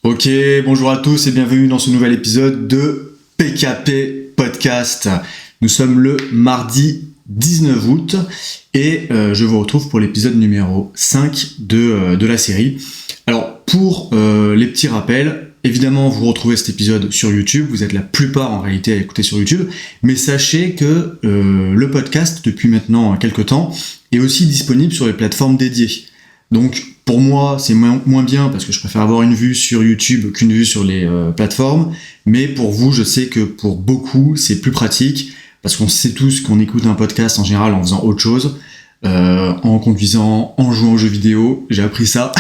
Ok, bonjour à tous et bienvenue dans ce nouvel épisode de PKP Podcast. Nous sommes le mardi 19 août et je vous retrouve pour l'épisode numéro 5 de la série. Alors pour les petits rappels, évidemment vous retrouvez cet épisode sur YouTube, vous êtes la plupart en réalité à écouter sur YouTube, mais sachez que le podcast depuis maintenant quelques temps est aussi disponible sur les plateformes dédiées. Donc pour moi c'est moins bien parce que je préfère avoir une vue sur YouTube qu'une vue sur les plateformes, mais pour vous je sais que pour beaucoup c'est plus pratique parce qu'on sait tous qu'on écoute un podcast en général en faisant autre chose, en conduisant, en jouant aux jeux vidéo, j'ai appris ça,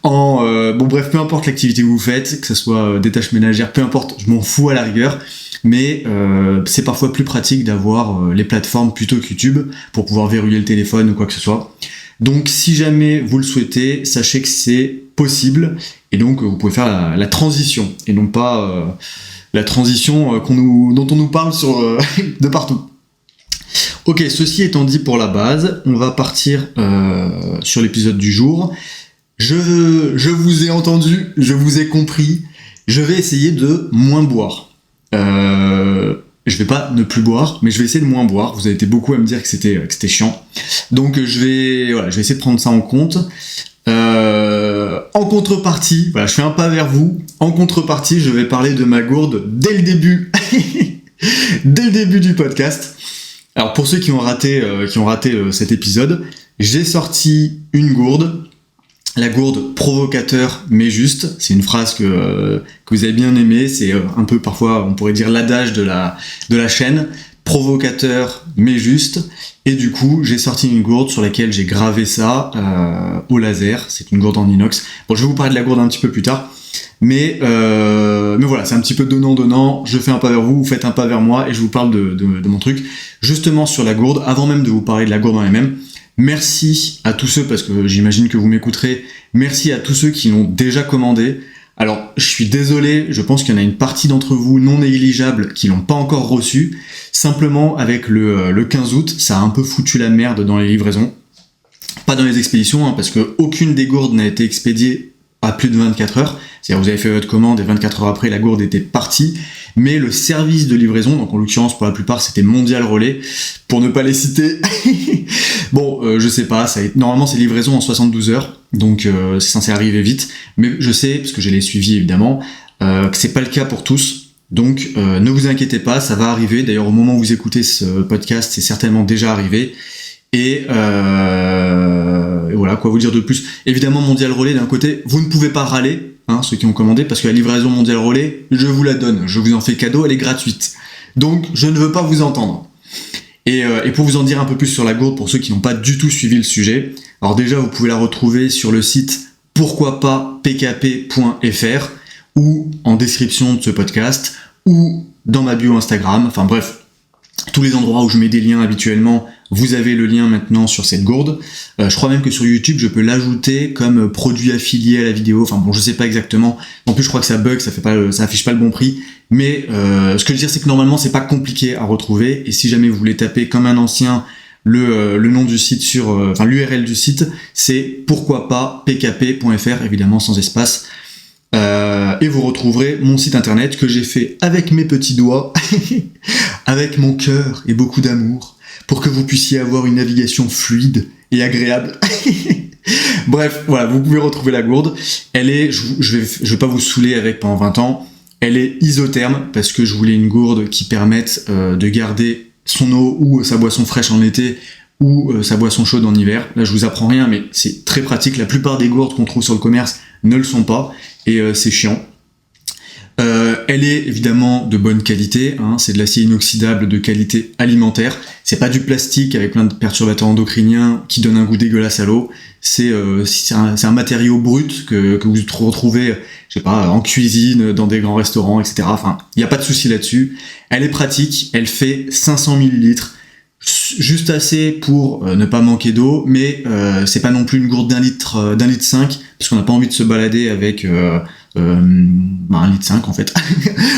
bon bref, peu importe l'activité que vous faites, que ce soit des tâches ménagères, peu importe, je m'en fous à la rigueur, mais c'est parfois plus pratique d'avoir les plateformes plutôt que YouTube pour pouvoir verrouiller le téléphone ou quoi que ce soit. Donc si jamais vous le souhaitez, sachez que c'est possible et donc vous pouvez faire la transition et non pas la transition dont on nous parle de partout. Ok, ceci étant dit pour la base, on va partir sur l'épisode du jour. Je vous ai entendu, je vous ai compris, je vais essayer de moins boire. Je vais pas ne plus boire, mais je vais essayer de moins boire. Vous avez été beaucoup à me dire que c'était chiant. Donc je vais essayer de prendre ça en compte. En contrepartie, je fais un pas vers vous. En contrepartie, je vais parler de ma gourde dès le début. Dès le début du podcast. Alors pour ceux qui ont raté cet épisode, j'ai sorti une gourde. La gourde provocateur mais juste, c'est une phrase que vous avez bien aimée, c'est un peu parfois on pourrait dire l'adage de la chaîne, provocateur mais juste, et du coup j'ai sorti une gourde sur laquelle j'ai gravé ça au laser, c'est une gourde en inox. Bon, je vais vous parler de la gourde un petit peu plus tard, mais voilà, c'est un petit peu donnant, je fais un pas vers vous, vous faites un pas vers moi et je vous parle de mon truc. Justement sur la gourde, avant même de vous parler de la gourde en elle-même, merci à tous ceux, parce que j'imagine que vous m'écouterez, merci à tous ceux qui l'ont déjà commandé. Alors, je suis désolé, je pense qu'il y en a une partie d'entre vous non négligeable qui l'ont pas encore reçu. Simplement, avec le 15 août, ça a un peu foutu la merde dans les livraisons. Pas dans les expéditions, parce que aucune des gourdes n'a été expédiée à plus de 24 heures. C'est-à-dire, vous avez fait votre commande et 24 heures après, la gourde était partie. Mais le service de livraison, donc en l'occurrence pour la plupart c'était Mondial Relais, pour ne pas les citer, bon je sais pas, normalement c'est livraison en 72 heures, donc c'est censé arriver vite, mais je sais, parce que je l'ai suivi évidemment, que c'est pas le cas pour tous, donc ne vous inquiétez pas, ça va arriver, d'ailleurs au moment où vous écoutez ce podcast c'est certainement déjà arrivé, et voilà, quoi vous dire de plus. Évidemment Mondial Relais d'un côté, vous ne pouvez pas râler, ceux qui ont commandé, parce que la livraison Mondial Relais, je vous la donne, je vous en fais cadeau, elle est gratuite. Donc je ne veux pas vous entendre. Et pour vous en dire un peu plus sur la gourde, pour ceux qui n'ont pas du tout suivi le sujet, alors déjà vous pouvez la retrouver sur le site pourquoipapkp.fr ou en description de ce podcast ou dans ma bio Instagram, enfin bref, tous les endroits où je mets des liens habituellement, vous avez le lien maintenant sur cette gourde. Je crois même que sur YouTube, je peux l'ajouter comme produit affilié à la vidéo. Enfin bon, je sais pas exactement. En plus, je crois que ça bug, ça affiche pas le bon prix. Mais ce que je veux dire, c'est que normalement, c'est pas compliqué à retrouver. Et si jamais vous voulez taper comme un ancien le nom du site l'URL du site, c'est pourquoi pas pkp.fr, évidemment sans espace. Et vous retrouverez mon site internet que j'ai fait avec mes petits doigts, avec mon cœur et beaucoup d'amour, pour que vous puissiez avoir une navigation fluide et agréable. Bref, voilà, vous pouvez retrouver la gourde. Elle est, je vais pas vous saouler avec pendant 20 ans, elle est isotherme, parce que je voulais une gourde qui permette de garder son eau ou sa boisson fraîche en été, ou sa boisson chaude en hiver. Là, je vous apprends rien, mais c'est très pratique. La plupart des gourdes qu'on trouve sur le commerce ne le sont pas, et c'est chiant. Elle est évidemment de bonne qualité, c'est de l'acier inoxydable de qualité alimentaire, c'est pas du plastique avec plein de perturbateurs endocriniens qui donnent un goût dégueulasse à l'eau, c'est un matériau brut que vous retrouvez, je sais pas, en cuisine, dans des grands restaurants, etc. Enfin, il n'y a pas de souci là-dessus. Elle est pratique, elle fait 500 ml, juste assez pour ne pas manquer d'eau, mais c'est pas non plus une gourde d'un litre 5, parce qu'on n'a pas envie de se balader avec 1,5 litre en fait.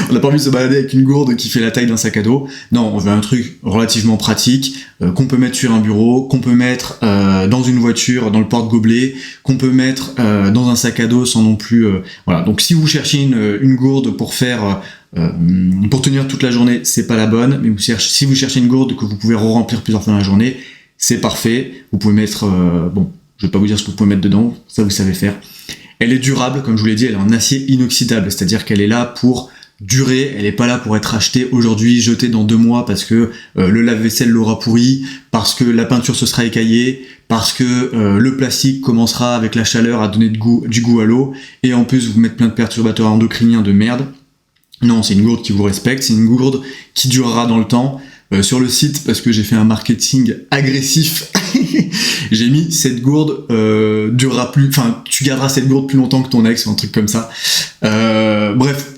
On n'a pas envie de se balader avec une gourde qui fait la taille d'un sac à dos. Non, on veut un truc relativement pratique, qu'on peut mettre sur un bureau, qu'on peut mettre dans une voiture, dans le porte-gobelet, qu'on peut mettre dans un sac à dos sans non plus... voilà. Donc si vous cherchez une gourde pour faire... pour tenir toute la journée, c'est pas la bonne, mais si vous cherchez une gourde que vous pouvez remplir plusieurs fois dans la journée, c'est parfait. Vous pouvez mettre... bon, je vais pas vous dire ce que vous pouvez mettre dedans, ça vous savez faire. Elle est durable, comme je vous l'ai dit, elle est en acier inoxydable, c'est-à-dire qu'elle est là pour durer, elle n'est pas là pour être achetée aujourd'hui, jetée dans 2 mois parce que le lave-vaisselle l'aura pourri, parce que la peinture se sera écaillée, parce que le plastique commencera avec la chaleur à donner du goût à l'eau, et en plus vous mettre plein de perturbateurs endocriniens de merde. Non, c'est une gourde qui vous respecte, c'est une gourde qui durera dans le temps. Sur le site, parce que j'ai fait un marketing agressif, j'ai mis cette gourde durera plus, enfin tu garderas cette gourde plus longtemps que ton ex ou un truc comme ça. Bref,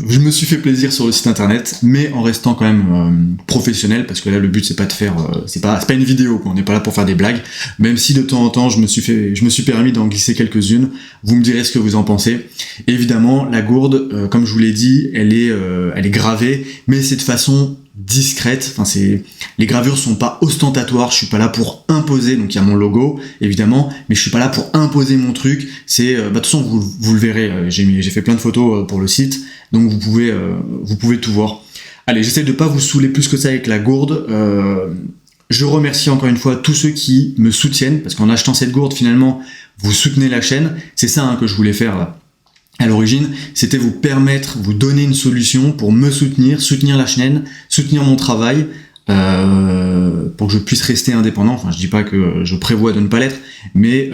je me suis fait plaisir sur le site internet, mais en restant quand même professionnel, parce que là le but c'est pas de faire, c'est pas une vidéo, quoi. On n'est pas là pour faire des blagues, même si de temps en temps je me suis permis d'en glisser quelques-unes. Vous me direz ce que vous en pensez. Évidemment, la gourde, comme je vous l'ai dit, elle est gravée, mais c'est de façon discrète, enfin les gravures sont pas ostentatoires, je suis pas là pour imposer, donc il y a mon logo évidemment, mais je suis pas là pour imposer mon truc, c'est de toute façon vous le verrez, j'ai fait plein de photos pour le site, donc vous pouvez tout voir. Allez, j'essaie de pas vous saouler plus que ça avec la gourde. Je remercie encore une fois tous ceux qui me soutiennent, parce qu'en achetant cette gourde finalement vous soutenez la chaîne, c'est ça que je voulais faire là. À l'origine, c'était vous permettre, vous donner une solution pour me soutenir la chaîne, soutenir mon travail, pour que je puisse rester indépendant. Enfin, je dis pas que je prévois de ne pas l'être, mais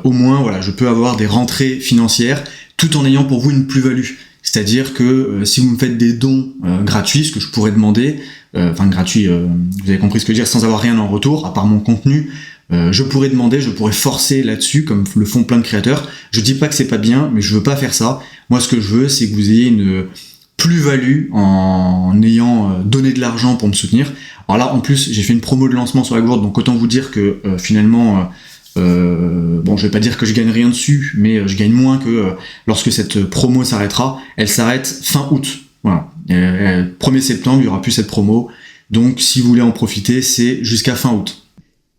au moins, voilà, je peux avoir des rentrées financières tout en ayant pour vous une plus-value. C'est-à-dire que si vous me faites des dons gratuits, ce que je pourrais demander, gratuit, vous avez compris ce que je veux dire, sans avoir rien en retour, à part mon contenu, je pourrais demander, je pourrais forcer là-dessus, comme le font plein de créateurs. Je dis pas que c'est pas bien, mais je veux pas faire ça. Moi, ce que je veux, c'est que vous ayez une plus-value en ayant donné de l'argent pour me soutenir. Alors là, en plus, j'ai fait une promo de lancement sur la gourde, donc autant vous dire que finalement, bon, je vais pas dire que je gagne rien dessus, mais je gagne moins que lorsque cette promo s'arrêtera. Elle s'arrête fin août. Voilà. 1er septembre, il y aura plus cette promo. Donc, si vous voulez en profiter, c'est jusqu'à fin août.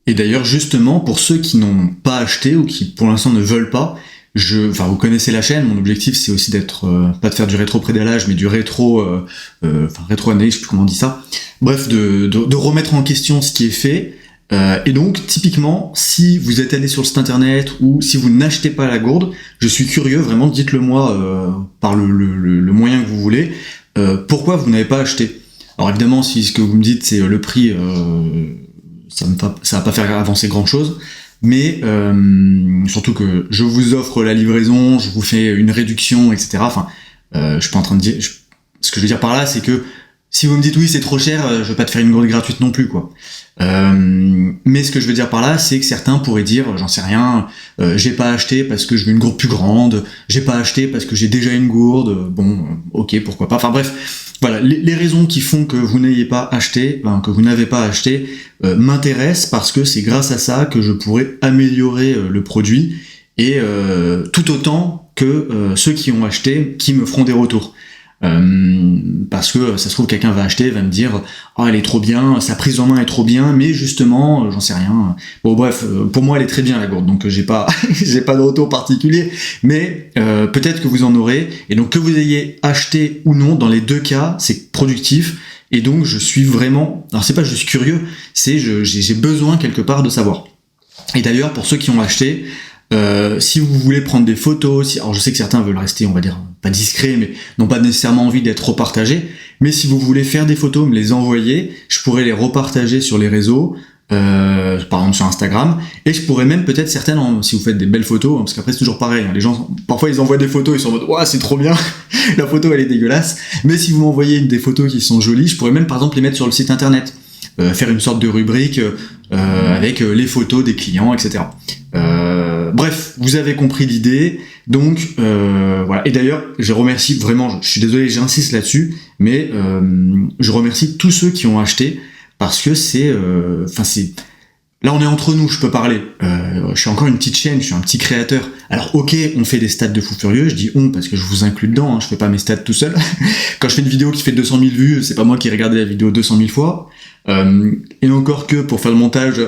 Et d'ailleurs, justement, pour ceux qui n'ont pas acheté ou qui pour l'instant ne veulent pas, vous connaissez la chaîne, mon objectif c'est aussi d'être, pas de faire du rétro-prédalage, mais du rétro-analyse, je sais plus comment on dit ça. Bref, de remettre en question ce qui est fait. Et donc, typiquement, si vous êtes allé sur le site internet ou si vous n'achetez pas la gourde, je suis curieux, vraiment, dites-le moi par le moyen que vous voulez, pourquoi vous n'avez pas acheté. Alors évidemment, si ce que vous me dites c'est le prix... ça va pas faire avancer grand chose, mais surtout que je vous offre la livraison, je vous fais une réduction, etc. Enfin, je suis pas en train de dire, ce que je veux dire par là, c'est que si vous me dites oui c'est trop cher, je vais pas te faire une gourde gratuite non plus, quoi. Mais ce que je veux dire par là, c'est que certains pourraient dire, j'en sais rien, j'ai pas acheté parce que je veux une gourde plus grande, j'ai pas acheté parce que j'ai déjà une gourde, bon, ok, pourquoi pas. Enfin bref. Voilà, les raisons qui font que vous n'ayez pas acheté, que vous n'avez pas acheté, m'intéressent parce que c'est grâce à ça que je pourrais améliorer le produit et tout autant que ceux qui ont acheté, qui me feront des retours. Parce que ça se trouve quelqu'un va acheter, va me dire oh elle est trop bien, sa prise en main est trop bien, mais justement j'en sais rien. Bon bref, pour moi elle est très bien la gourde, donc j'ai pas de retour particulier, mais peut-être que vous en aurez, et donc que vous ayez acheté ou non, dans les deux cas c'est productif, et donc je suis vraiment, alors c'est pas je suis curieux, c'est j'ai besoin quelque part de savoir. Et d'ailleurs pour ceux qui ont acheté, si vous voulez prendre des photos, alors je sais que certains veulent rester, on va dire, pas discrets, mais n'ont pas nécessairement envie d'être repartagés, mais si vous voulez faire des photos, me les envoyer, je pourrais les repartager sur les réseaux, par exemple sur Instagram, et je pourrais même peut-être certaines, si vous faites des belles photos, parce qu'après c'est toujours pareil, les gens, parfois ils envoient des photos, ils sont en mode « Ouah, c'est trop bien, la photo elle est dégueulasse », mais si vous m'envoyez des photos qui sont jolies, je pourrais même par exemple les mettre sur le site internet, faire une sorte de rubrique avec les photos des clients, etc. Bref, vous avez compris l'idée, donc voilà. Et d'ailleurs, je remercie vraiment, je suis désolé, j'insiste là-dessus, mais je remercie tous ceux qui ont acheté, parce que Là, on est entre nous, je peux parler. Je suis encore une petite chaîne, je suis un petit créateur. Alors, ok, on fait des stats de fou furieux, je dis on parce que je vous inclus dedans, hein, je fais pas mes stats tout seul. Quand je fais une vidéo qui fait 200 000 vues, c'est pas moi qui ai regardé la vidéo 200 000 fois. Et encore que pour faire le montage,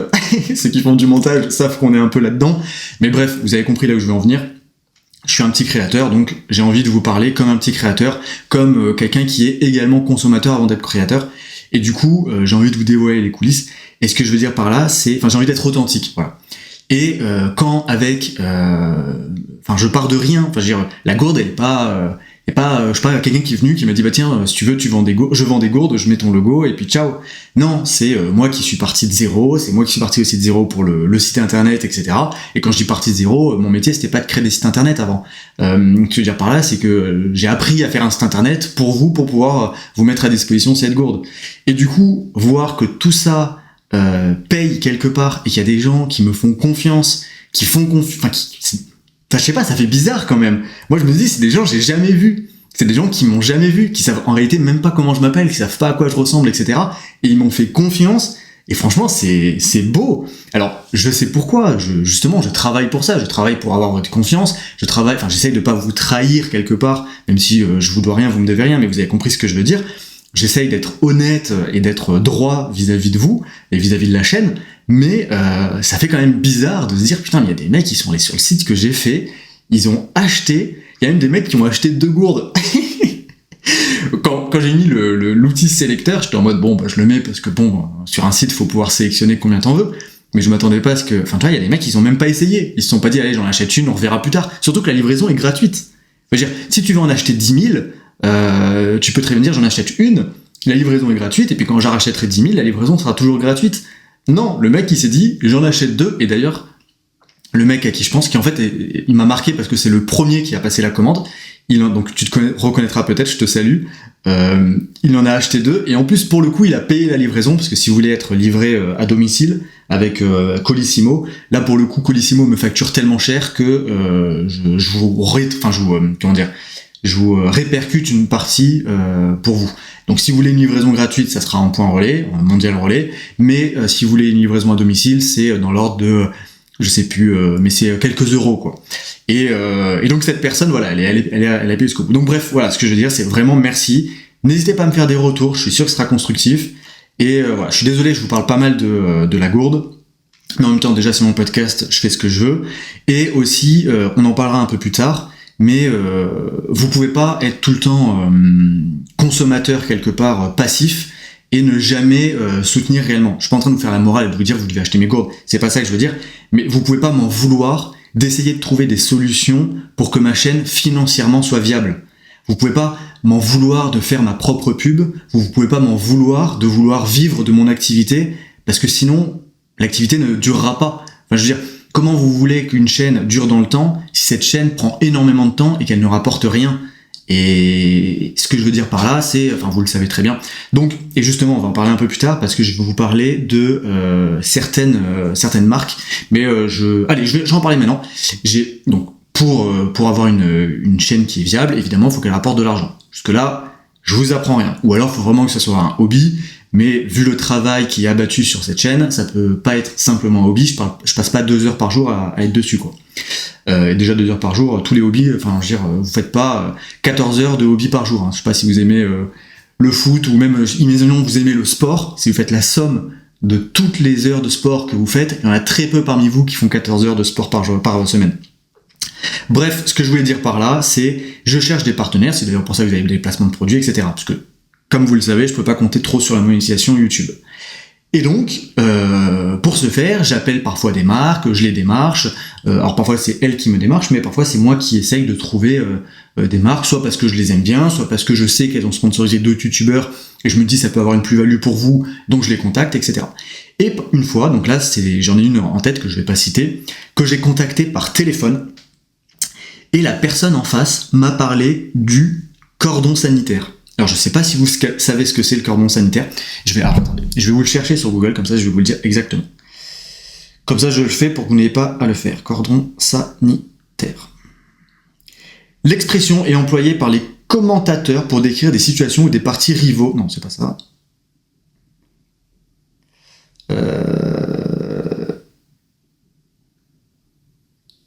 ceux qui font du montage savent qu'on est un peu là-dedans. Mais bref, vous avez compris là où je veux en venir. Je suis un petit créateur, donc j'ai envie de vous parler comme un petit créateur, comme quelqu'un qui est également consommateur avant d'être créateur. Et du coup, j'ai envie de vous dévoiler les coulisses. Et ce que je veux dire par là, c'est, j'ai envie d'être authentique, voilà. Et quand avec, je pars de rien. Enfin, je veux dire, la gourde, elle est pas, je sais pas, quelqu'un qui est venu qui m'a dit bah tiens, si tu veux, je vends des gourdes, je mets ton logo et puis ciao. Non, c'est moi qui suis parti de zéro. C'est moi qui suis parti aussi de zéro pour le site internet, etc. Et quand je dis parti de zéro, mon métier c'était pas de créer des sites internet avant. Ce que je veux dire par là, c'est que j'ai appris à faire un site internet pour vous, pour pouvoir vous mettre à disposition cette gourde. Et du coup, voir que tout ça paye quelque part et qu'il y a des gens qui me font confiance, qui font confiance, je sais pas, ça fait bizarre quand même. Moi je me dis, c'est des gens que j'ai jamais vus. C'est des gens qui m'ont jamais vu, qui savent en réalité même pas comment je m'appelle, qui savent pas à quoi je ressemble, etc. Et ils m'ont fait confiance. Et franchement, c'est beau. Alors, je sais pourquoi. Justement, je travaille pour ça. Je travaille pour avoir votre confiance. J'essaye de pas vous trahir quelque part, même si je vous dois rien, vous me devez rien, mais vous avez compris ce que je veux dire. J'essaye d'être honnête et d'être droit vis-à-vis de vous et vis-à-vis de la chaîne, mais ça fait quand même bizarre de se dire putain, il y a des mecs qui sont allés sur le site que j'ai fait, ils ont acheté, il y a même des mecs qui ont acheté 2 gourdes. Quand j'ai mis l'outil sélecteur, j'étais en mode bon, je le mets parce que sur un site, faut pouvoir sélectionner combien t'en veux. Mais je m'attendais pas à ce que, tu vois, il y a des mecs, ils ont même pas essayé. Ils se sont pas dit, allez, j'en achète une, on reverra plus tard. Surtout que la livraison est gratuite. Je veux dire, si tu veux en acheter 10 000, tu peux très bien dire, j'en achète une, la livraison est gratuite, et puis quand j'en rachèterai 10 000, la livraison sera toujours gratuite. Non, le mec, il s'est dit, j'en achète 2, et d'ailleurs, le mec à qui je pense, qui en fait, il m'a marqué parce que c'est le premier qui a passé la commande, donc tu te reconnaîtras peut-être, je te salue, il en a acheté 2, et en plus, pour le coup, il a payé la livraison, parce que si vous voulez être livré à domicile, avec Colissimo, là pour le coup Colissimo me facture tellement cher que je vous répercute une partie pour vous. Donc si vous voulez une livraison gratuite, ça sera en point relais, en mondial relais, mais si vous voulez une livraison à domicile, c'est dans l'ordre de, je sais plus, mais c'est quelques euros quoi. Et donc cette personne, voilà, elle a payé jusqu'au bout. Donc bref, voilà, ce que je veux dire, c'est vraiment merci. N'hésitez pas à me faire des retours, je suis sûr que ce sera constructif. Et voilà, je suis désolé, je vous parle pas mal de la gourde, mais en même temps, déjà, c'est mon podcast, je fais ce que je veux. Et aussi, on en parlera un peu plus tard, mais vous pouvez pas être tout le temps consommateur quelque part passif et ne jamais soutenir réellement. Je suis pas en train de vous faire la morale et de vous dire vous devez acheter mes gourdes, c'est pas ça que je veux dire, mais vous pouvez pas m'en vouloir d'essayer de trouver des solutions pour que ma chaîne financièrement soit viable. Vous pouvez pas m'en vouloir de faire ma propre pub, vous pouvez pas m'en vouloir de vouloir vivre de mon activité, parce que sinon, l'activité ne durera pas. Enfin, je veux dire, comment vous voulez qu'une chaîne dure dans le temps si cette chaîne prend énormément de temps et qu'elle ne rapporte rien? Et ce que je veux dire par là, c'est, vous le savez très bien. Donc, et justement, on va en parler un peu plus tard parce que je vais vous parler de certaines marques. Mais allez, je vais en parler maintenant. Donc pour avoir une chaîne qui est viable, évidemment, il faut qu'elle rapporte de l'argent. Jusque là, je vous apprends rien. Ou alors, il faut vraiment que ce soit un hobby. Mais vu le travail qui est abattu sur cette chaîne, ça peut pas être simplement un hobby. Je passe pas 2 heures par jour à être dessus, quoi. Et déjà 2 heures par jour, tous les hobbies, vous faites pas 14 heures de hobby par jour. Hein. Je sais pas si vous aimez le foot ou même, imaginons que vous aimez le sport. Si vous faites la somme de toutes les heures de sport que vous faites, il y en a très peu parmi vous qui font 14 heures de sport par semaine. Bref, ce que je voulais dire par là, c'est je cherche des partenaires. C'est d'ailleurs pour ça que vous avez des placements de produits, etc. Parce que comme vous le savez, je peux pas compter trop sur la monétisation YouTube. Et donc, pour ce faire, j'appelle parfois des marques, je les démarche. Alors parfois c'est elles qui me démarchent, mais parfois c'est moi qui essaye de trouver des marques, soit parce que je les aime bien, soit parce que je sais qu'elles ont sponsorisé d'autres youtubeurs et je me dis ça peut avoir une plus-value pour vous, donc je les contacte, etc. Et une fois, donc là j'en ai une en tête que je vais pas citer, que j'ai contactée par téléphone, et la personne en face m'a parlé du cordon sanitaire. Alors je sais pas si vous savez ce que c'est le cordon sanitaire. Attendez, je vais vous le chercher sur Google, comme ça je vais vous le dire exactement. Comme ça je le fais pour que vous n'ayez pas à le faire. Cordon sanitaire. L'expression est employée par les commentateurs pour décrire des situations ou des partis rivaux. Non, c'est pas ça.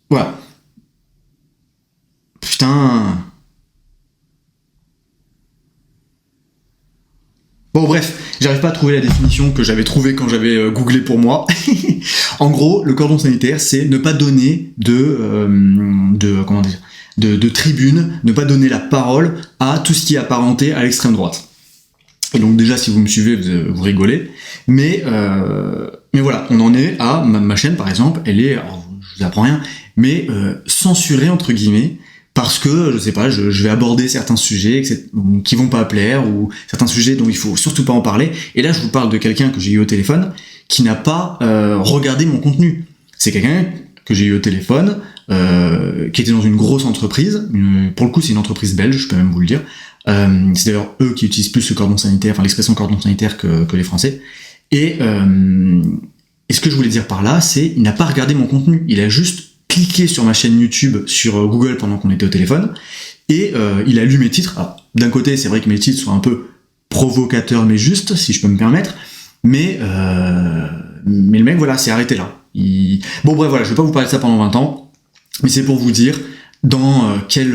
Voilà. Putain. Bon bref, j'arrive pas à trouver la définition que j'avais trouvée quand j'avais googlé pour moi. En gros, le cordon sanitaire, c'est ne pas donner de tribune, ne pas donner la parole à tout ce qui est apparenté à l'extrême droite. Et donc déjà, si vous me suivez, vous rigolez. Mais voilà, on en est à ma chaîne par exemple, elle est, alors, je vous apprends rien, mais censurée entre guillemets. Parce que, je sais pas, je vais aborder certains sujets qui vont pas plaire, ou certains sujets dont il faut surtout pas en parler. Et là, je vous parle de quelqu'un que j'ai eu au téléphone, qui n'a pas regardé mon contenu. C'est quelqu'un que j'ai eu au téléphone, qui était dans une grosse entreprise. Pour le coup, c'est une entreprise belge, je peux même vous le dire. C'est d'ailleurs eux qui utilisent plus le cordon sanitaire, enfin l'expression cordon sanitaire que les Français. Et ce que je voulais dire par là, c'est il n'a pas regardé mon contenu. Il a juste cliqué sur ma chaîne YouTube sur Google pendant qu'on était au téléphone, et il a lu mes titres. Alors, d'un côté, c'est vrai que mes titres sont un peu provocateurs, mais justes, si je peux me permettre, mais le mec, voilà, s'est arrêté là. Bon, bref, voilà, je vais pas vous parler de ça pendant 20 ans, mais c'est pour vous dire dans quel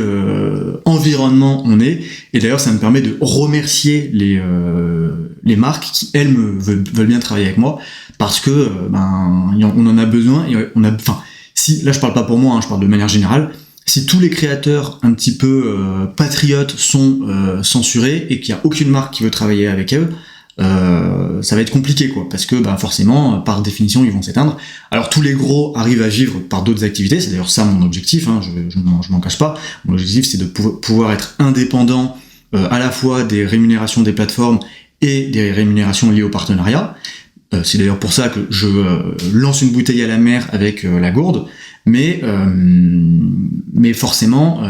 environnement on est, et d'ailleurs, ça me permet de remercier les marques qui, elles, veulent bien travailler avec moi, parce que, on en a besoin, et si, là je parle pas pour moi, je parle de manière générale, si tous les créateurs un petit peu patriotes sont censurés et qu'il n'y a aucune marque qui veut travailler avec eux, ça va être compliqué quoi, parce que forcément, par définition, ils vont s'éteindre. Alors tous les gros arrivent à vivre par d'autres activités, c'est d'ailleurs ça mon objectif, je m'en cache pas. Mon objectif c'est de pouvoir être indépendant à la fois des rémunérations des plateformes et des rémunérations liées au partenariat. C'est d'ailleurs pour ça que je lance une bouteille à la mer avec la gourde, mais forcément,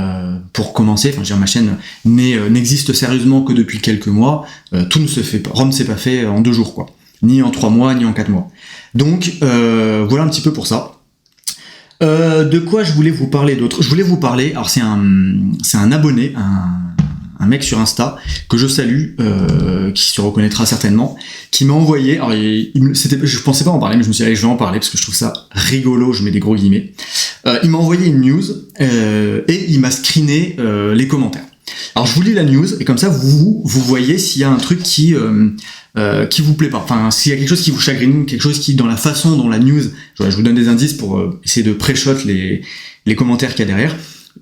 pour commencer, ma chaîne n'existe sérieusement que depuis quelques mois. Tout ne se fait pas, Rome s'est pas fait en 2 jours, quoi, ni en 3 mois, ni en 4 mois. Donc voilà un petit peu pour ça. De quoi je voulais vous parler d'autre ? Je voulais vous parler, alors c'est un abonné, un mec sur Insta que je salue, qui se reconnaîtra certainement, qui m'a envoyé, alors je pensais pas en parler, mais je me suis dit allez, je vais en parler parce que je trouve ça rigolo, je mets des gros guillemets. Il m'a envoyé une news et il m'a screené les commentaires. Alors je vous lis la news et comme ça vous voyez s'il y a un truc qui vous plaît pas, enfin s'il y a quelque chose qui vous chagrine, quelque chose qui dans la façon dont la news, je vous donne des indices pour essayer de pré-shot les commentaires qu'il y a derrière.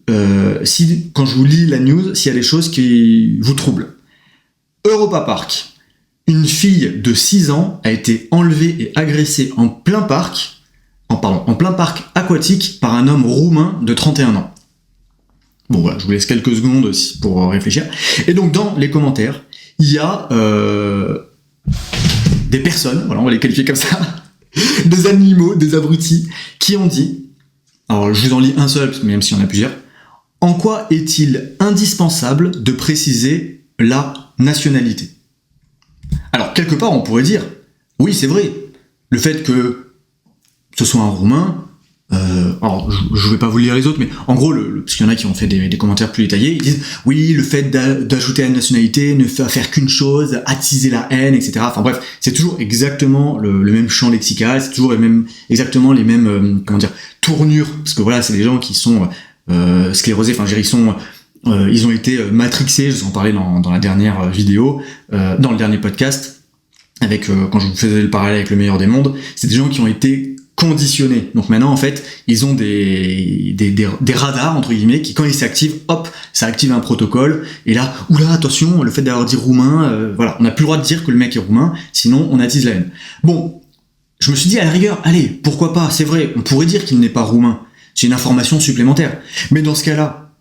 Quand je vous lis la news, s'il y a des choses qui vous troublent. Europa Park. Une fille de 6 ans a été enlevée et agressée en plein parc aquatique par un homme roumain de 31 ans. Bon voilà, je vous laisse quelques secondes pour réfléchir. Et donc dans les commentaires, il y a des personnes, voilà, on va les qualifier comme ça, des animaux, des abrutis, qui ont dit, alors je vous en lis un seul, même s'il y en a plusieurs, en quoi est-il indispensable de préciser la nationalité ? Alors, quelque part, on pourrait dire, oui, c'est vrai, le fait que ce soit un Roumain, alors je vais pas vous lire les autres, mais en gros, parce qu'il y en a qui ont fait des commentaires plus détaillés, ils disent, oui, le fait d'ajouter à la nationalité ne va faire qu'une chose, attiser la haine, etc. Enfin bref, c'est toujours exactement le même champ lexical, c'est toujours exactement les mêmes, tournures, parce que voilà, c'est des gens qui sont sclérosés, ils ont été matrixés, je vous en parlais dans la dernière vidéo, dans le dernier podcast, quand je vous faisais le parallèle avec le meilleur des mondes, c'est des gens qui ont été conditionnés. Donc maintenant, en fait, ils ont des radars, entre guillemets, qui, quand ils s'activent, hop, ça active un protocole, et là, oula, attention, le fait d'avoir dit roumain, voilà, on n'a plus le droit de dire que le mec est roumain, sinon on attise la haine. Bon, je me suis dit, à la rigueur, allez, pourquoi pas, c'est vrai, on pourrait dire qu'il n'est pas roumain, c'est une information supplémentaire. Mais dans ce cas-là,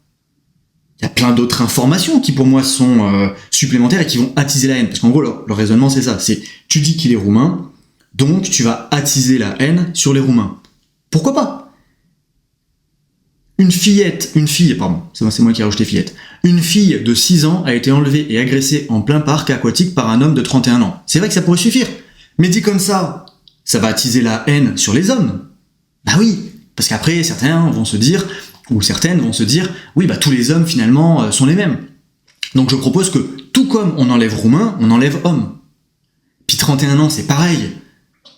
il y a plein d'autres informations qui, pour moi, sont supplémentaires et qui vont attiser la haine. Parce qu'en gros, le raisonnement, c'est ça, c'est, tu dis qu'il est roumain, donc tu vas attiser la haine sur les Roumains. Pourquoi pas ? Une fille, c'est moi qui ai rajouté fillette. Une fille de 6 ans a été enlevée et agressée en plein parc aquatique par un homme de 31 ans. C'est vrai que ça pourrait suffire. Mais dit comme ça va attiser la haine sur les hommes. Bah oui, parce qu'après, certains vont se dire, ou certaines vont se dire, oui, tous les hommes, finalement, sont les mêmes. Donc je propose que, tout comme on enlève roumain, on enlève homme. Puis 31 ans, c'est pareil.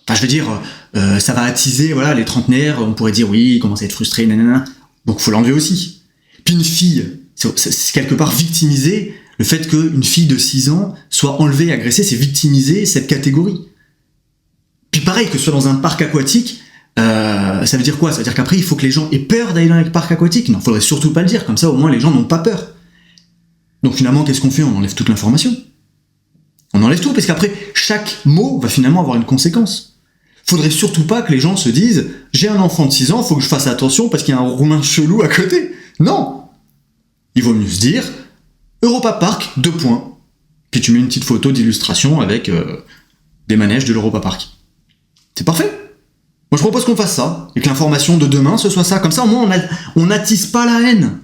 Enfin, je veux dire, ça va attiser, voilà, les trentenaires, on pourrait dire, oui, ils commencent à être frustrés, nanana. Donc, faut l'enlever aussi. Puis une fille, c'est quelque part victimiser le fait qu'une fille de 6 ans soit enlevée, agressée, c'est victimiser cette catégorie. Puis pareil, que ce soit dans un parc aquatique, ça veut dire quoi? Ça veut dire qu'après, il faut que les gens aient peur d'aller dans les parcs aquatiques? Non, faudrait surtout pas le dire, comme ça, au moins, les gens n'ont pas peur. Donc finalement, qu'est-ce qu'on fait? On enlève toute l'information. On enlève tout, parce qu'après, chaque mot va finalement avoir une conséquence. Faudrait surtout pas que les gens se disent « J'ai un enfant de 6 ans, faut que je fasse attention parce qu'il y a un Roumain chelou à côté. » Non! Il vaut mieux se dire « Europa Park, 2 points. » Puis tu mets une petite photo d'illustration avec des manèges de l'Europa Park. C'est parfait! Moi je propose qu'on fasse ça, et que l'information de demain ce soit ça. Comme ça, au moins, on n'attise pas la haine.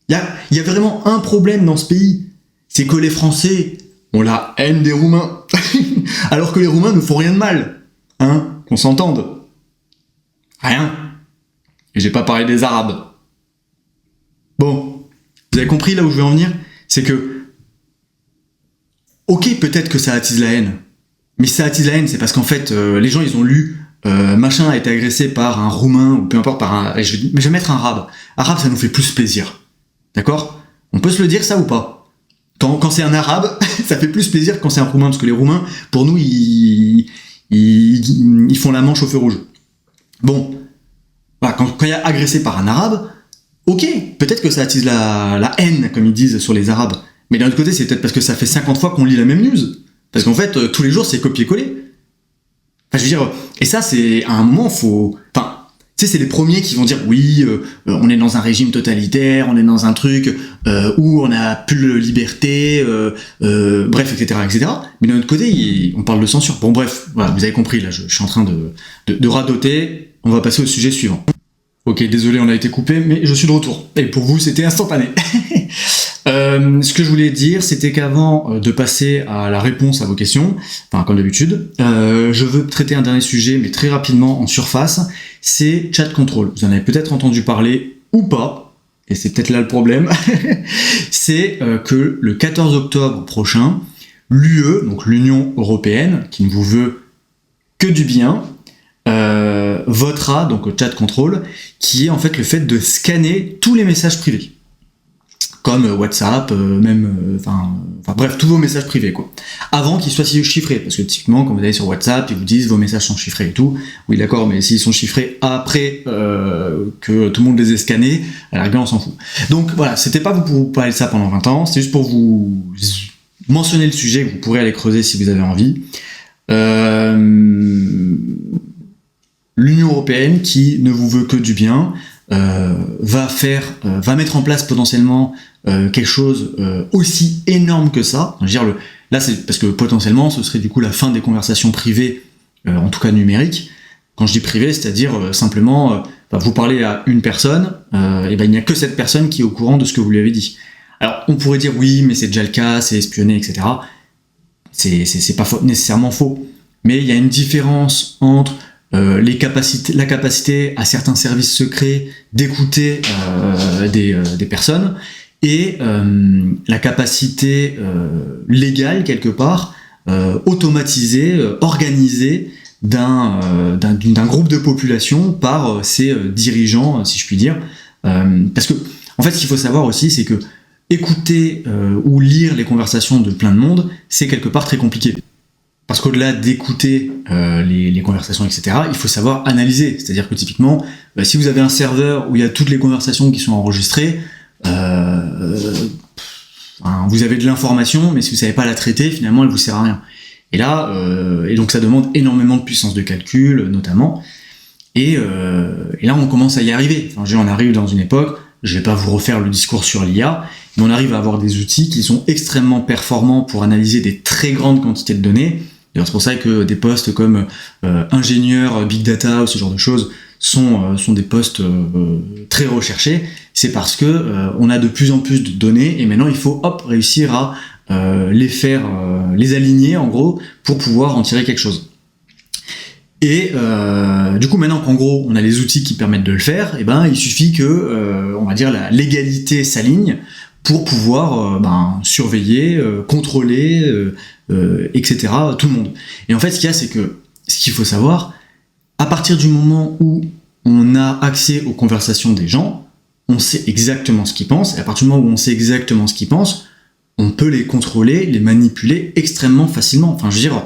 Il y a vraiment un problème dans ce pays. C'est que les Français ont la haine des Roumains. Alors que les Roumains ne font rien de mal. Hein, qu'on s'entende. Rien. Et j'ai pas parlé des Arabes. Bon, vous avez compris là où je veux en venir? C'est que, ok, peut-être que ça attise la haine. Mais si ça attise la haine, c'est parce qu'en fait, les gens, ils ont lu machin a été agressé par un Roumain, ou peu importe, par un... Mais je vais mettre un Arabe. Arabe, ça nous fait plus plaisir. D'accord? On peut se le dire, ça, ou pas? Quand c'est un Arabe, ça fait plus plaisir que quand c'est un Roumain, parce que les Roumains, pour nous, ils font la manche au feu rouge. Bon, voilà, quand il y a agressé par un Arabe, ok, peut-être que ça attise la haine, comme ils disent sur les Arabes. Mais d'un autre côté, c'est peut-être parce que ça fait 50 fois qu'on lit la même news. Parce qu'en fait, tous les jours, c'est copier-coller. Enfin, je veux dire, et ça, c'est, à un moment, faut... Enfin, tu sais, c'est les premiers qui vont dire, oui, on est dans un régime totalitaire, on est dans un truc où on n'a plus de liberté, bref, etc., etc. Mais d'un autre côté, on parle de censure. Bon, bref, voilà, vous avez compris, là, je suis en train de radoter. On va passer au sujet suivant. Ok, désolé, on a été coupé, mais je suis de retour. Et pour vous, c'était instantané. Ce que je voulais dire, c'était qu'avant de passer à la réponse à vos questions, enfin comme d'habitude, je veux traiter un dernier sujet, mais très rapidement en surface, c'est chat control. Vous en avez peut-être entendu parler ou pas, et c'est peut-être là le problème, c'est que le 14 octobre prochain, l'UE, donc l'Union Européenne, qui ne vous veut que du bien, votera, donc au chat control, qui est en fait le fait de scanner tous les messages privés. Comme WhatsApp, enfin bref, tous vos messages privés, quoi. Avant qu'ils soient chiffrés, parce que typiquement, quand vous allez sur WhatsApp, ils vous disent vos messages sont chiffrés et tout. Oui, d'accord, mais s'ils sont chiffrés après que tout le monde les ait scannés, à la rigueur, on s'en fout. Donc voilà, c'était pas pour vous parler de ça pendant 20 ans, c'était juste pour vous mentionner le sujet, que vous pourrez aller creuser si vous avez envie. L'Union Européenne, qui ne vous veut que du bien, va mettre en place potentiellement quelque chose aussi énorme que ça. Je veux dire, là, c'est parce que potentiellement, ce serait du coup la fin des conversations privées, en tout cas numériques. Quand je dis privé, c'est-à-dire simplement, vous parlez à une personne, et il n'y a que cette personne qui est au courant de ce que vous lui avez dit. Alors, on pourrait dire oui, mais c'est déjà le cas, c'est espionné, etc. C'est pas nécessairement faux. Mais il y a une différence entre la capacité à certains services secrets d'écouter des personnes et la capacité légale, quelque part, automatisée, organisée d'un groupe de population par ses dirigeants, si je puis dire. Parce que, en fait, ce qu'il faut savoir aussi, c'est que écouter ou lire les conversations de plein de monde, c'est quelque part très compliqué. Parce qu'au-delà d'écouter les conversations, etc., il faut savoir analyser. C'est-à-dire que typiquement, si vous avez un serveur où il y a toutes les conversations qui sont enregistrées, vous avez de l'information, mais si vous ne savez pas la traiter, finalement, elle ne vous sert à rien. Et là, et donc ça demande énormément de puissance de calcul, notamment. Et là, on commence à y arriver. Enfin, on arrive dans une époque, je ne vais pas vous refaire le discours sur l'IA, mais on arrive à avoir des outils qui sont extrêmement performants pour analyser des très grandes quantités de données. D'ailleurs, c'est pour ça que des postes comme ingénieur, big data ou ce genre de choses sont des postes très recherchés. C'est parce que on a de plus en plus de données et maintenant il faut réussir à les aligner en gros pour pouvoir en tirer quelque chose. Et du coup, maintenant qu'en gros on a les outils qui permettent de le faire, il suffit que on va dire la légalité s'aligne pour pouvoir surveiller, contrôler, etc. tout le monde. Et en fait, ce qu'il y a, c'est que ce qu'il faut savoir, à partir du moment où on a accès aux conversations des gens, on sait exactement ce qu'ils pensent, et à partir du moment où on sait exactement ce qu'ils pensent, on peut les contrôler, les manipuler extrêmement facilement. Enfin, je veux dire,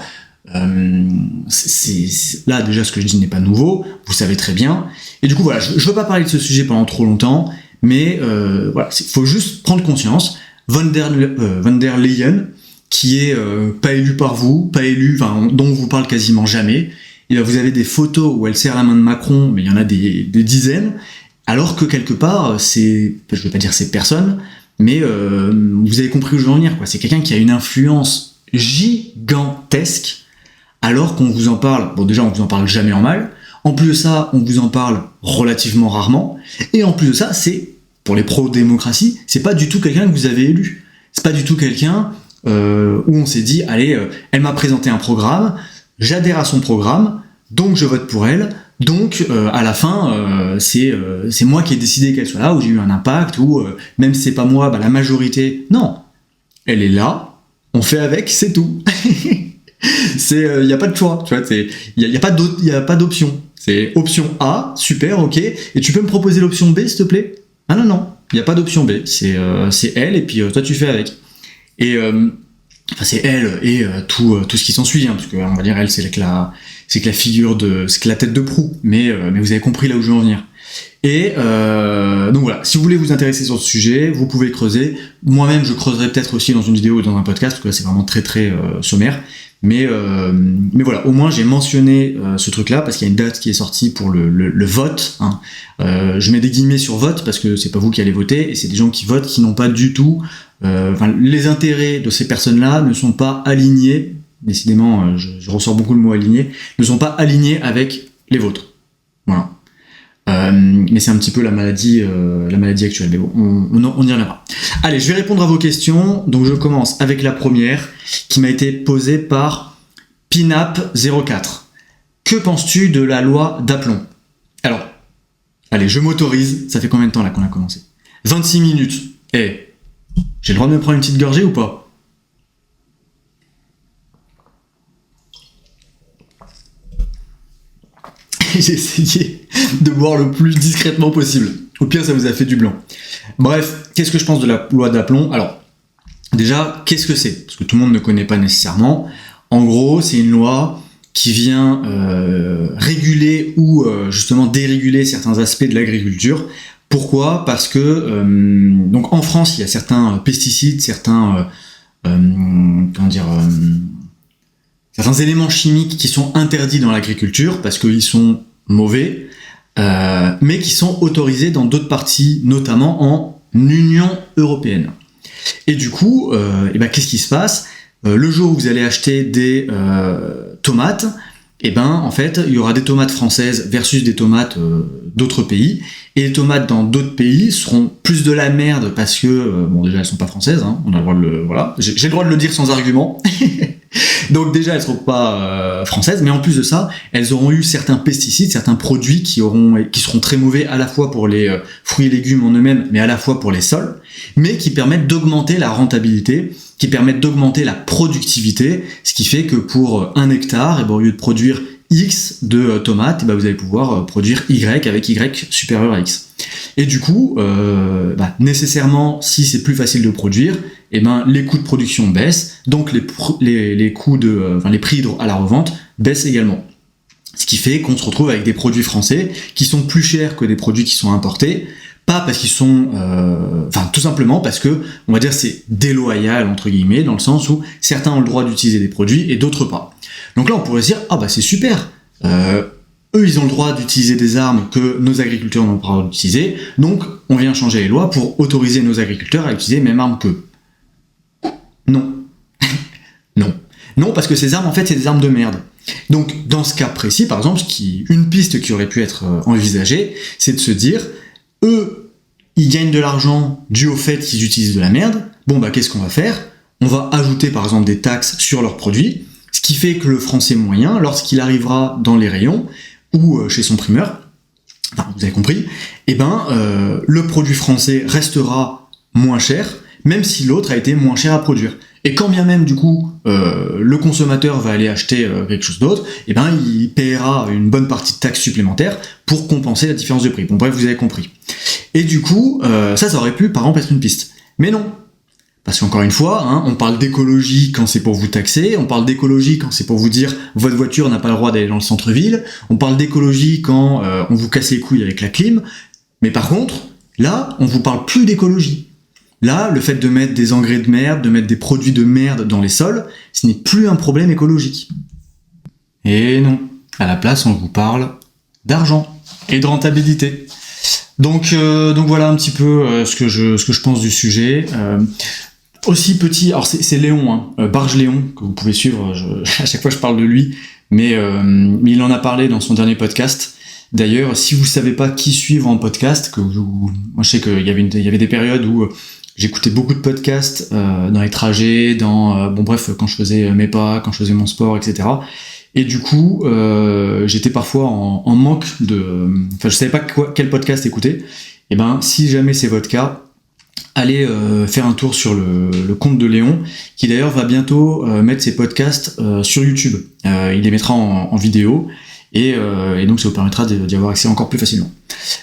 là déjà ce que je dis n'est pas nouveau, vous savez très bien. Et du coup voilà, je veux pas parler de ce sujet pendant trop longtemps, mais voilà, faut juste prendre conscience. Von der Leyen, qui est pas élu par vous, pas élu, enfin dont on vous parle quasiment jamais. Et là, vous avez des photos où elle serre la main de Macron, mais il y en a des dizaines, alors que quelque part, je vais pas dire c'est personne, mais vous avez compris où je veux en venir, quoi. C'est quelqu'un qui a une influence gigantesque, alors qu'on vous en parle, bon déjà on vous en parle jamais en mal, en plus de ça on vous en parle relativement rarement, et en plus de ça c'est, pour les pro-démocratie, c'est pas du tout quelqu'un que vous avez élu, c'est pas du tout quelqu'un où on s'est dit, allez, elle m'a présenté un programme, j'adhère à son programme, donc je vote pour elle, donc à la fin c'est moi qui ai décidé qu'elle soit là, ou j'ai eu un impact, ou même si c'est pas moi, bah, la majorité, non, elle est là, on fait avec, c'est tout. Il n'y a pas de choix, tu vois, il n'y a pas d'option. C'est option A, super, ok, et tu peux me proposer l'option B, s'il te plaît? Ah non, il n'y a pas d'option B, c'est elle, et puis toi tu fais avec. Et enfin, c'est elle et tout ce qui s'ensuit, hein, parce que on va dire elle, c'est que la figure c'est que la tête de proue, mais vous avez compris là où je veux en venir. Et donc voilà, si vous voulez vous intéresser sur ce sujet, vous pouvez creuser. Moi-même, je creuserai peut-être aussi dans une vidéo ou dans un podcast, parce que là c'est vraiment très très sommaire. Mais voilà, au moins j'ai mentionné ce truc-là parce qu'il y a une date qui est sortie pour le vote. Hein. Je mets des guillemets sur vote parce que c'est pas vous qui allez voter, et c'est des gens qui votent qui n'ont pas du tout. Les intérêts de ces personnes-là ne sont pas alignés. Décidément, je ressors beaucoup le mot aligné. Ne sont pas alignés avec les vôtres. Voilà. Mais c'est un petit peu la maladie actuelle. Mais bon, on y reviendra. Allez, je vais répondre à vos questions. Donc je commence avec la première qui m'a été posée par Pinap04. Que penses-tu de la loi d'aplomb? Alors, allez, je m'autorise. Ça fait combien de temps là qu'on a commencé? 26 minutes. J'ai le droit de me prendre une petite gorgée ou pas? J'ai essayé de boire le plus discrètement possible. Au pire, ça vous a fait du blanc. Bref, qu'est-ce que je pense de la loi d'aplomb? Alors, déjà, qu'est-ce que c'est? Parce que tout le monde ne connaît pas nécessairement. En gros, c'est une loi qui vient réguler ou justement déréguler certains aspects de l'agriculture. Pourquoi? Parce que donc en France, il y a certains pesticides, certains certains éléments chimiques qui sont interdits dans l'agriculture parce qu'ils sont mauvais, mais qui sont autorisés dans d'autres parties, notamment en Union européenne. Et du coup, qu'est-ce qui se passe? Le jour où vous allez acheter des tomates, en fait, il y aura des tomates françaises versus des tomates d'autres pays, et les tomates dans d'autres pays seront plus de la merde parce que, déjà elles sont pas françaises, hein, on a le droit de j'ai le droit de le dire sans argument. Donc déjà elles seront pas françaises, mais en plus de ça, elles auront eu certains pesticides, certains produits qui seront très mauvais à la fois pour les fruits et légumes en eux-mêmes, mais à la fois pour les sols, mais qui permettent d'augmenter la rentabilité, qui permettent d'augmenter la productivité, ce qui fait que pour 1 hectare, au lieu de produire X de tomates, vous allez pouvoir produire Y avec Y supérieur à X. Et du coup, nécessairement, si c'est plus facile de produire, les coûts de production baissent, donc les coûts les prix à la revente baissent également. Ce qui fait qu'on se retrouve avec des produits français qui sont plus chers que des produits qui sont importés, pas parce qu'ils sont... tout simplement parce que, on va dire, c'est déloyal, entre guillemets, dans le sens où certains ont le droit d'utiliser des produits et d'autres pas. Donc là, on pourrait se dire, c'est super, eux, ils ont le droit d'utiliser des armes que nos agriculteurs n'ont pas le droit d'utiliser, donc on vient changer les lois pour autoriser nos agriculteurs à utiliser les mêmes armes qu'eux. Non. Non, parce que ces armes, en fait, c'est des armes de merde. Donc, dans ce cas précis, par exemple, une piste qui aurait pu être envisagée, c'est de se dire, eux, ils gagnent de l'argent dû au fait qu'ils utilisent de la merde. Qu'est-ce qu'on va faire? On va ajouter, par exemple, des taxes sur leurs produits, ce qui fait que le français moyen, lorsqu'il arrivera dans les rayons, ou chez son primeur, vous avez compris, le produit français restera moins cher, même si l'autre a été moins cher à produire. Et quand bien même, du coup, le consommateur va aller acheter quelque chose d'autre, et ben il paiera une bonne partie de taxes supplémentaires pour compenser la différence de prix. Bon, bref, vous avez compris. Et du coup, ça aurait pu, par exemple, être une piste. Mais non. Parce qu'encore une fois, hein, on parle d'écologie quand c'est pour vous taxer, on parle d'écologie quand c'est pour vous dire votre voiture n'a pas le droit d'aller dans le centre-ville, on parle d'écologie quand on vous casse les couilles avec la clim, mais par contre, là, on vous parle plus d'écologie. Là, le fait de mettre des engrais de merde, de mettre des produits de merde dans les sols, ce n'est plus un problème écologique. Et non, à la place, on vous parle d'argent et de rentabilité. Donc voilà un petit peu ce que je pense du sujet. Aussi petit, alors c'est Léon, hein, Barge Léon, que vous pouvez suivre, à chaque fois je parle de lui, mais il en a parlé dans son dernier podcast. D'ailleurs, si vous savez pas qui suivre en podcast, moi je sais qu'il y avait des périodes où j'écoutais beaucoup de podcasts dans les trajets, quand je faisais mes pas, quand je faisais mon sport, etc. Et du coup, j'étais parfois en manque je savais pas quel podcast écouter. Et ben, si jamais c'est votre cas, allez faire un tour sur le compte de Léon, qui d'ailleurs va bientôt mettre ses podcasts sur YouTube. Il les mettra en vidéo, et donc ça vous permettra d'y avoir accès encore plus facilement.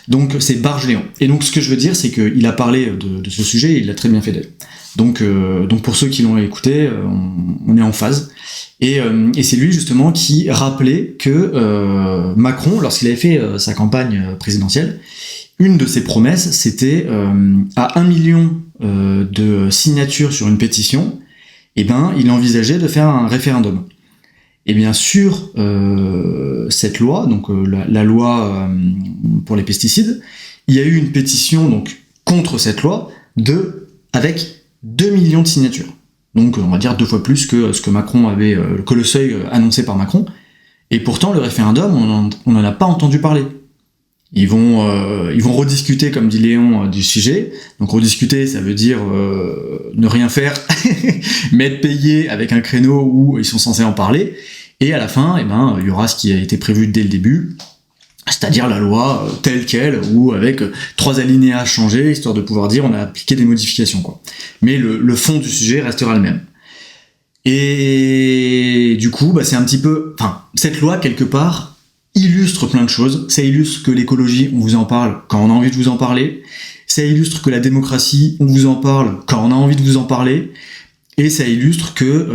Donc c'est Barge Léon. Et donc ce que je veux dire, c'est qu'il a parlé de ce sujet, et il l'a très bien fait d'ailleurs. Donc pour ceux qui l'ont écouté, on est en phase. Et c'est lui justement qui rappelait que Macron, lorsqu'il avait fait sa campagne présidentielle, une de ses promesses, c'était à 1 million de signatures sur une pétition, et ben il envisageait de faire un référendum. Et bien sûr, cette loi, donc la loi pour les pesticides, il y a eu une pétition donc contre cette loi avec 2 millions de signatures. Donc on va dire 2 fois plus que ce que Macron avait, que le seuil annoncé par Macron. Et pourtant le référendum, on n'en a pas entendu parler. Ils vont rediscuter, comme dit Léon, du sujet. Donc rediscuter, ça veut dire ne rien faire, mais être payé avec un créneau où ils sont censés en parler. Et à la fin, il y aura ce qui a été prévu dès le début, c'est-à-dire la loi telle quelle, ou avec 3 alinéas changés, histoire de pouvoir dire on a appliqué des modifications, quoi. Mais le fond du sujet restera le même. Et du coup, c'est un petit peu... cette loi, quelque part, illustre plein de choses. Ça illustre que l'écologie, on vous en parle quand on a envie de vous en parler. Ça illustre que la démocratie, on vous en parle quand on a envie de vous en parler. Et ça illustre que,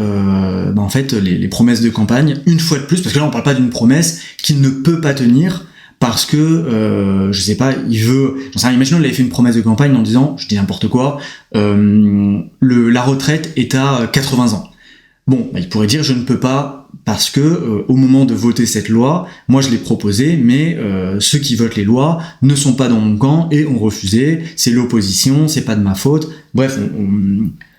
en fait, les promesses de campagne, une fois de plus, parce que là, on parle pas d'une promesse qu'il ne peut pas tenir, parce que, je sais pas, imaginons qu'il avait fait une promesse de campagne en disant, je dis n'importe quoi, la retraite est à 80 ans. Bon, il pourrait dire, je ne peux pas, parce que au moment de voter cette loi, moi je l'ai proposée, mais ceux qui votent les lois ne sont pas dans mon camp et ont refusé, c'est l'opposition, c'est pas de ma faute. Bref,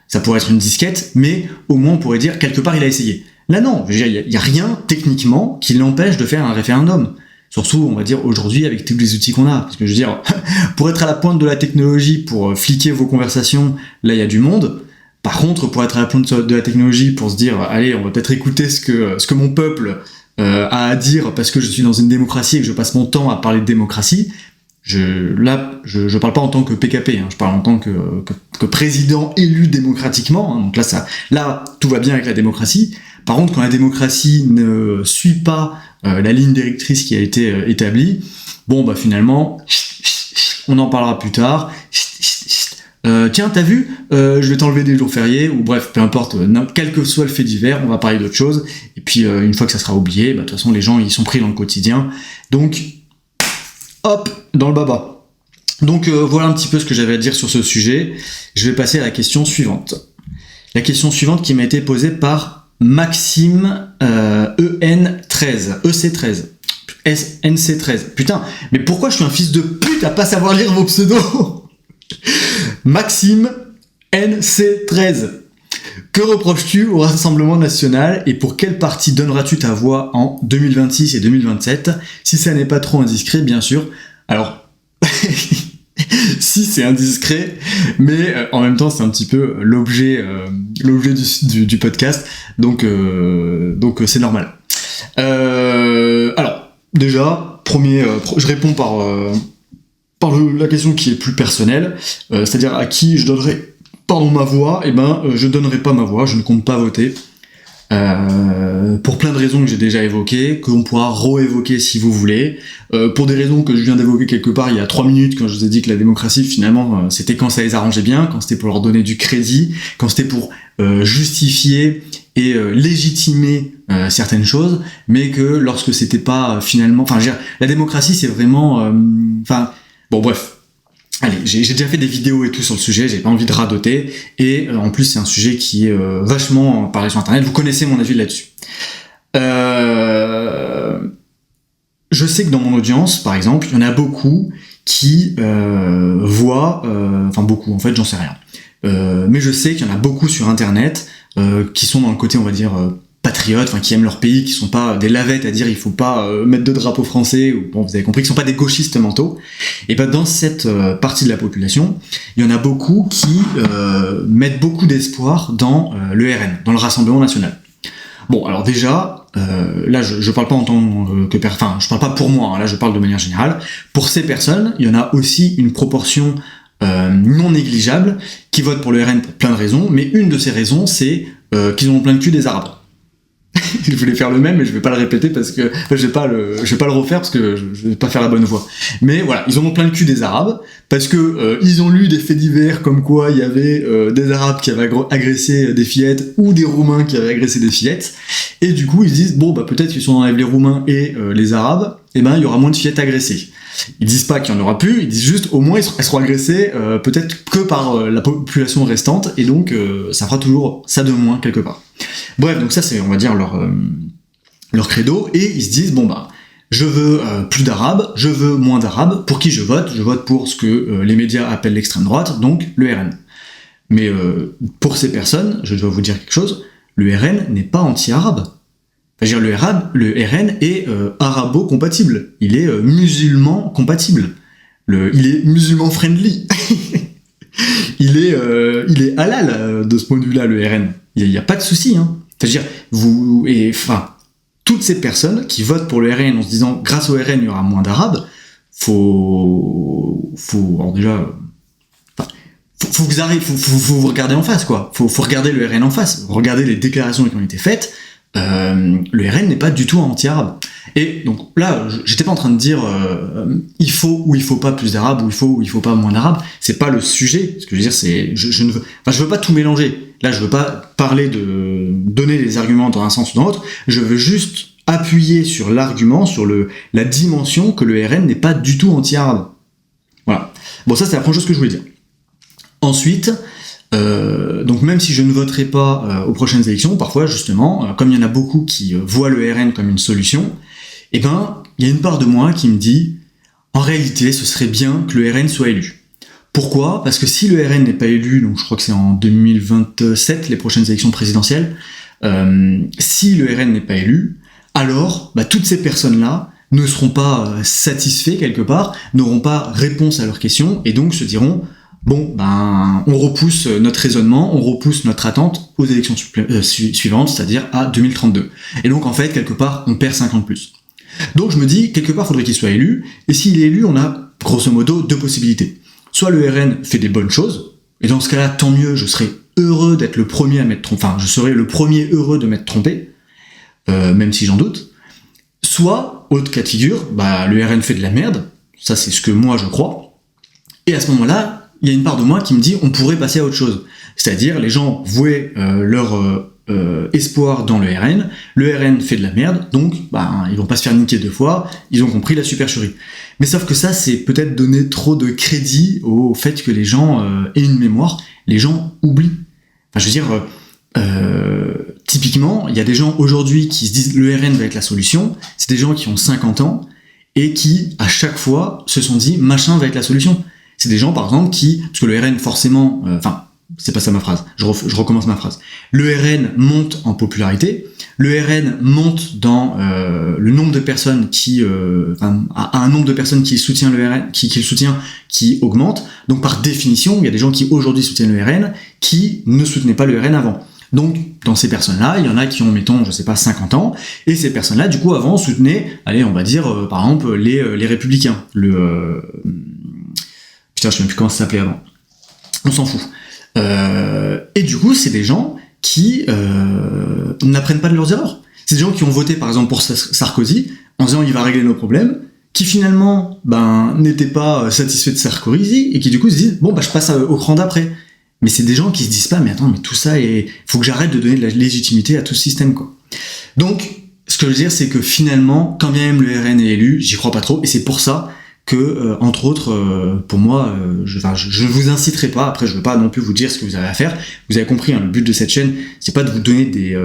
ça pourrait être une disquette, mais au moins on pourrait dire, quelque part il a essayé. Là non, il y a rien techniquement qui l'empêche de faire un référendum. Surtout, on va dire, aujourd'hui, avec tous les outils qu'on a. Parce que je veux dire, pour être à la pointe de la technologie, pour fliquer vos conversations, là il y a du monde. Par contre, pour être à la pointe de la technologie, pour se dire, allez, on va peut-être écouter ce que mon peuple a à dire, parce que je suis dans une démocratie et que je passe mon temps à parler de démocratie, je parle pas en tant que PKP, hein, je parle en tant que président élu démocratiquement, hein, donc là, tout va bien avec la démocratie. Par contre, quand la démocratie ne suit pas la ligne directrice qui a été établie, finalement, on en parlera plus tard. Tiens, t'as vu, je vais t'enlever des jours fériés, ou bref, peu importe, quel que soit le fait divers, on va parler d'autre chose, et puis une fois que ça sera oublié, de toute façon les gens ils sont pris dans le quotidien, donc hop, dans le baba. Donc voilà un petit peu ce que j'avais à dire sur ce sujet. Je vais passer à la question suivante. La question suivante qui m'a été posée par Maxime EN13, EC13, NC13. Putain, mais pourquoi je suis un fils de pute à pas savoir lire vos pseudos? Maxime NC13. Que reproches-tu au Rassemblement National et pour quelle partie donneras-tu ta voix en 2026 et 2027? Si ça n'est pas trop indiscret, bien sûr. Alors, si c'est indiscret, mais en même temps c'est un petit peu l'objet du podcast, donc c'est normal. Alors, déjà, je réponds par la question qui est plus personnelle, c'est-à-dire à qui je donnerais ma voix, je donnerai pas ma voix, je ne compte pas voter. Pour plein de raisons que j'ai déjà évoquées, qu'on pourra re-évoquer si vous voulez, pour des raisons que je viens d'évoquer quelque part il y a 3 minutes quand je vous ai dit que la démocratie finalement c'était quand ça les arrangeait bien, quand c'était pour leur donner du crédit, quand c'était pour justifier et légitimer certaines choses, mais que lorsque c'était pas finalement, la démocratie c'est vraiment, bon bref. Allez, j'ai déjà fait des vidéos et tout sur le sujet, j'ai pas envie de radoter, et en plus c'est un sujet qui est vachement parlé sur internet, vous connaissez mon avis là-dessus. Je sais que dans mon audience, par exemple, il y en a beaucoup qui voient, beaucoup en fait, j'en sais rien. Mais je sais qu'il y en a beaucoup sur internet qui sont dans le côté, on va dire, patriotes, qui aiment leur pays, qui sont pas des lavettes à dire il faut pas mettre de drapeau français, ou bon, vous avez compris, qui sont pas des gauchistes mentaux. Et dans cette partie de la population, il y en a beaucoup qui mettent beaucoup d'espoir dans le RN, dans le Rassemblement National. Bon, alors déjà, là je parle pas en tant que je parle pas pour moi, hein, là je parle de manière générale. Pour ces personnes, il y en a aussi une proportion non négligeable qui votent pour le RN pour plein de raisons, mais une de ces raisons, c'est qu'ils ont plein de cul des Arabes. Je voulais faire le même, mais je vais pas le répéter parce que je vais pas le refaire parce que je vais pas faire la bonne voix. Mais voilà, ils en ont plein le cul des Arabes parce que ils ont lu des faits divers comme quoi il y avait des Arabes qui avaient agressé des fillettes ou des Roumains qui avaient agressé des fillettes, et du coup ils se disent peut-être qu'ils sont enlèvent les Roumains et les Arabes, il y aura moins de fillettes agressées. Ils disent pas qu'il y en aura plus, ils disent juste au moins elles seront agressées peut-être que par la population restante, et donc ça fera toujours ça de moins quelque part. Bref, donc ça c'est on va dire leur credo, et ils se disent je veux plus d'Arabes, je veux moins d'Arabes. Pour qui je vote? Je vote pour ce que les médias appellent l'extrême droite, donc le RN. Mais pour ces personnes, je dois vous dire quelque chose, le RN n'est pas anti-arabe. Le RN est arabo-compatible, il est musulman compatible, il est musulman friendly, il est halal de ce point de vue-là, le RN. Il n'y a pas de souci, hein. Toutes ces personnes qui votent pour le RN en se disant grâce au RN il y aura moins d'Arabes, faut que vous arrivez, faut vous regarder en face, quoi. Faut regarder le RN en face, regarder les déclarations qui ont été faites. Le RN n'est pas du tout anti-arabe. Et donc là, j'étais pas en train de dire il faut ou il faut pas plus d'arabes, ou il faut pas moins d'arabes. C'est pas le sujet. Ce que je veux dire, c'est je veux pas tout mélanger. Là, je veux pas parler de donner des arguments dans un sens ou dans l'autre. Je veux juste appuyer sur l'argument, sur la dimension que le RN n'est pas du tout anti-arabe. Voilà. Bon, ça c'est la première chose que je voulais dire. Ensuite, donc même si je ne voterai pas aux prochaines élections, parfois justement, comme il y en a beaucoup qui voient le RN comme une solution, il y a une part de moi qui me dit en réalité ce serait bien que le RN soit élu. Pourquoi ? Parce que si le RN n'est pas élu, donc je crois que c'est en 2027 les prochaines élections présidentielles, si le RN n'est pas élu, alors toutes ces personnes-là ne seront pas satisfaits quelque part, n'auront pas réponse à leurs questions, et donc se diront on repousse notre raisonnement, on repousse notre attente aux élections suivantes, c'est-à-dire à 2032. Et donc en fait, quelque part, on perd 5 ans de plus. Donc je me dis, quelque part, il faudrait qu'il soit élu, et s'il est élu, on a grosso modo 2 possibilités. Soit le RN fait des bonnes choses, et dans ce cas-là, tant mieux, je serais heureux d'être le premier à m'être trompé, je serais le premier heureux de m'être trompé, même si j'en doute. Soit, autre cas de figure, le RN fait de la merde, ça c'est ce que moi je crois, et à ce moment-là, il y a une part de moi qui me dit on pourrait passer à autre chose. C'est-à-dire, les gens vouaient leur espoir dans le RN fait de la merde, donc ils vont pas se faire niquer 2 fois, ils ont compris la supercherie. Mais sauf que ça, c'est peut-être donner trop de crédit au fait que les gens aient une mémoire, les gens oublient. Typiquement, il y a des gens aujourd'hui qui se disent le RN va être la solution, c'est des gens qui ont 50 ans, et qui, à chaque fois, se sont dit machin va être la solution. C'est des gens, par exemple, parce que le RN, forcément... c'est pas ça ma phrase, je recommence ma phrase. Le RN monte en popularité, le RN monte dans le nombre de personnes à un nombre de personnes qui soutient le RN, qui le soutient, qui augmente. Donc, par définition, il y a des gens qui, aujourd'hui, soutiennent le RN, qui ne soutenaient pas le RN avant. Donc, dans ces personnes-là, il y en a qui ont, 50 ans, et ces personnes-là, du coup, avant, soutenaient, on va dire, par exemple, les Républicains, je sais même plus comment ça s'appelait avant. On s'en fout. Et du coup, c'est des gens qui n'apprennent pas de leurs erreurs. C'est des gens qui ont voté, par exemple, pour Sarkozy, en disant il va régler nos problèmes, qui finalement n'étaient pas satisfaits de Sarkozy, et qui du coup se disent bon je passe au cran d'après. Mais c'est des gens qui se disent pas mais attends, mais tout ça, faut que j'arrête de donner de la légitimité à tout ce système, quoi. Donc, ce que je veux dire, c'est que finalement, quand bien même le RN est élu, j'y crois pas trop, et c'est pour ça que, entre autres, pour moi, je ne vous inciterai pas, après je veux pas non plus vous dire ce que vous avez à faire, vous avez compris, hein, le but de cette chaîne, c'est pas de vous donner des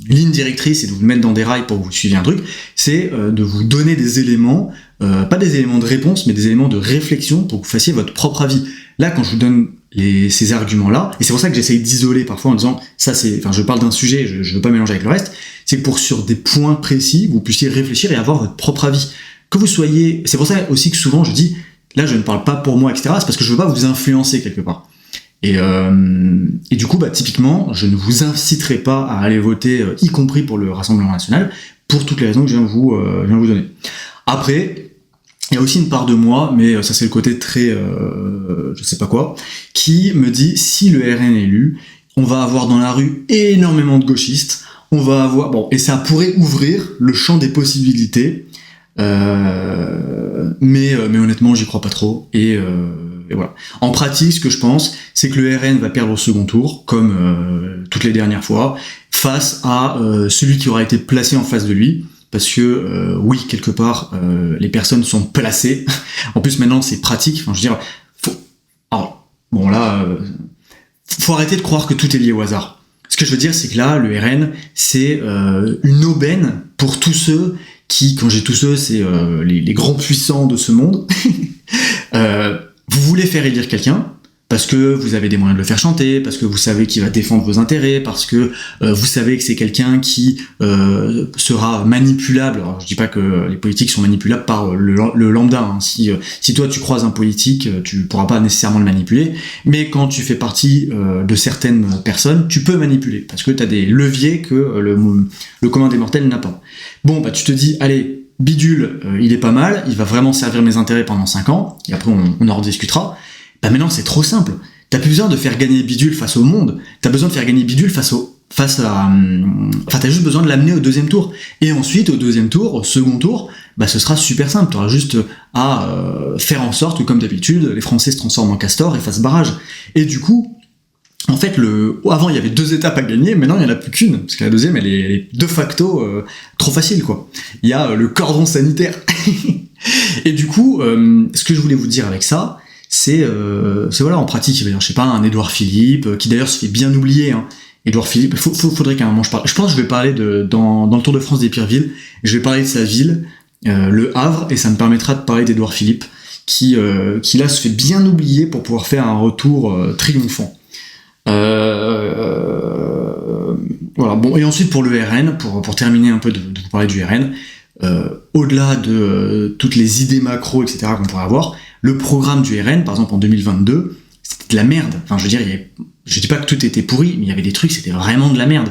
lignes directrices et de vous mettre dans des rails pour que vous suiviez un truc, c'est de vous donner des éléments, pas des éléments de réponse, mais des éléments de réflexion pour que vous fassiez votre propre avis. Là, quand je vous donne ces arguments-là, et c'est pour ça que j'essaye d'isoler parfois en disant, je parle d'un sujet, je veux pas mélanger avec le reste, c'est pour sur des points précis, vous puissiez réfléchir et avoir votre propre avis. Que vous soyez, c'est pour ça aussi que souvent je dis, là je ne parle pas pour moi, etc., c'est parce que je veux pas vous influencer quelque part. Et du coup, typiquement, je ne vous inciterai pas à aller voter, y compris pour le Rassemblement National, pour toutes les raisons que je viens de vous donner. Après, il y a aussi une part de moi, mais ça c'est le côté très, je sais pas quoi, qui me dit, si le RN est élu, on va avoir dans la rue énormément de gauchistes, on va avoir, et ça pourrait ouvrir le champ des possibilités, mais honnêtement, j'y crois pas trop, et voilà. En pratique, ce que je pense, c'est que le RN va perdre au second tour, comme toutes les dernières fois, face à celui qui aura été placé en face de lui, parce que oui, quelque part, les personnes sont placées. En plus, maintenant, c'est pratique. Enfin, je veux dire, faut arrêter de croire que tout est lié au hasard. Ce que je veux dire, c'est que là, le RN, c'est une aubaine pour tous ceux qui, quand j'ai tous ceux, c'est les grands puissants de ce monde. Vous voulez faire élire quelqu'un, parce que vous avez des moyens de le faire chanter, parce que vous savez qu'il va défendre vos intérêts, parce que vous savez que c'est quelqu'un qui sera manipulable. Alors je dis pas que les politiques sont manipulables par le lambda, hein. Si toi tu croises un politique, tu pourras pas nécessairement le manipuler, mais quand tu fais partie de certaines personnes, tu peux manipuler, parce que tu as des leviers que le commun des mortels n'a pas. Tu te dis, allez, bidule, il est pas mal, il va vraiment servir mes intérêts pendant 5 ans, et après on en rediscutera. Maintenant, c'est trop simple. T'as plus besoin de faire gagner Bidule face au monde. T'as besoin de faire gagner Bidule t'as juste besoin de l'amener au deuxième tour. Et ensuite, au deuxième tour, au second tour, ce sera super simple. T'auras juste à faire en sorte que, comme d'habitude, les Français se transforment en castor et fassent barrage. Et du coup, en fait, avant, il y avait 2 étapes à gagner, maintenant, il n'y en a plus qu'une. Parce que la deuxième, elle est de facto trop facile, quoi. Il y a le cordon sanitaire. Et du coup, ce que je voulais vous dire avec ça, c'est voilà, en pratique, il va y avoir, je sais pas, un Édouard Philippe, qui d'ailleurs se fait bien oublier, hein. Édouard Philippe, faudrait qu'à un moment je parle. Je pense que je vais parler dans le Tour de France des pires villes, je vais parler de sa ville, le Havre, et ça me permettra de parler d'Édouard Philippe, qui là se fait bien oublier pour pouvoir faire un retour triomphant. Voilà, et ensuite pour le RN, pour terminer un peu de vous parler du RN, au-delà de toutes les idées macro, etc. qu'on pourrait avoir, le programme du RN, par exemple en 2022, c'était de la merde. Enfin, je veux dire, je dis pas que tout était pourri, mais il y avait des trucs, c'était vraiment de la merde.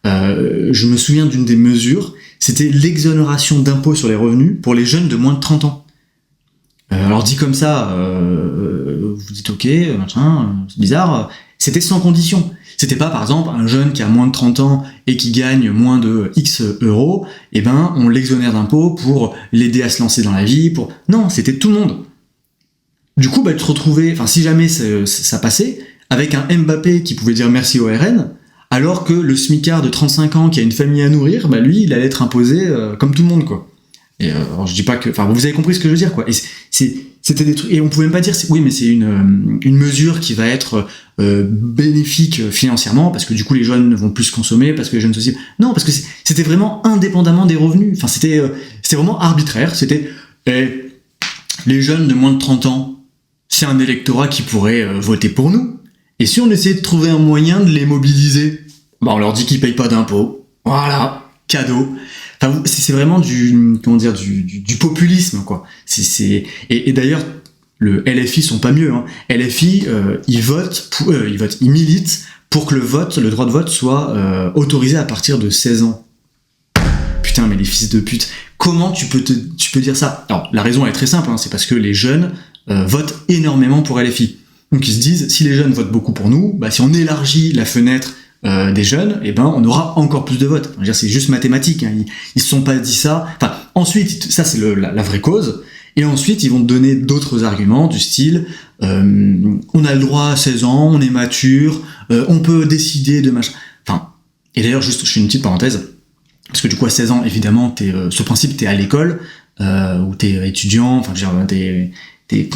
Je me souviens d'une des mesures, c'était l'exonération d'impôt sur les revenus pour les jeunes de moins de 30 ans. Alors dit comme ça, vous dites ok, c'est bizarre, c'était sans condition. C'était pas, par exemple, un jeune qui a moins de 30 ans et qui gagne moins de X euros, on l'exonère d'impôt pour l'aider à se lancer dans la vie, Non, c'était tout le monde. Du coup, tu te retrouvais, si jamais ça passait, avec un Mbappé qui pouvait dire merci au RN, alors que le smicard de 35 ans qui a une famille à nourrir, lui, il allait être imposé comme tout le monde, quoi. Et alors, je dis pas que... vous avez compris ce que je veux dire, quoi. Et c'était des trucs... Et on pouvait même pas dire, oui, mais c'est une mesure qui va être bénéfique financièrement, parce que du coup, les jeunes vont plus consommer, parce que les jeunes aussi... Non, parce que c'était vraiment indépendamment des revenus. C'était vraiment arbitraire. C'était... les jeunes de moins de 30 ans, c'est un électorat qui pourrait voter pour nous. Et si on essayait de trouver un moyen de les mobiliser, on leur dit qu'ils payent pas d'impôts. Voilà, cadeau. C'est vraiment du populisme, quoi. Et d'ailleurs, le LFI sont pas mieux, hein. LFI, ils militent pour que le droit de vote soit autorisé à partir de 16 ans. Putain, mais les fils de pute, comment tu peux dire ça? Alors, la raison elle est très simple, hein, c'est parce que les jeunes votent énormément pour LFI. Donc ils se disent, si les jeunes votent beaucoup pour nous, si on élargit la fenêtre des jeunes, on aura encore plus de votes. Je veux dire, c'est juste mathématique, hein. Ils se sont pas dit ça. Enfin, ensuite, ça c'est la vraie cause. Et ensuite, ils vont te donner d'autres arguments du style on a le droit à 16 ans, on est mature, on peut décider de machin. Enfin, et d'ailleurs, juste, je fais une petite parenthèse, parce que du coup, à 16 ans, évidemment, sur principe, t'es à l'école, ou t'es étudiant, enfin, je veux dire,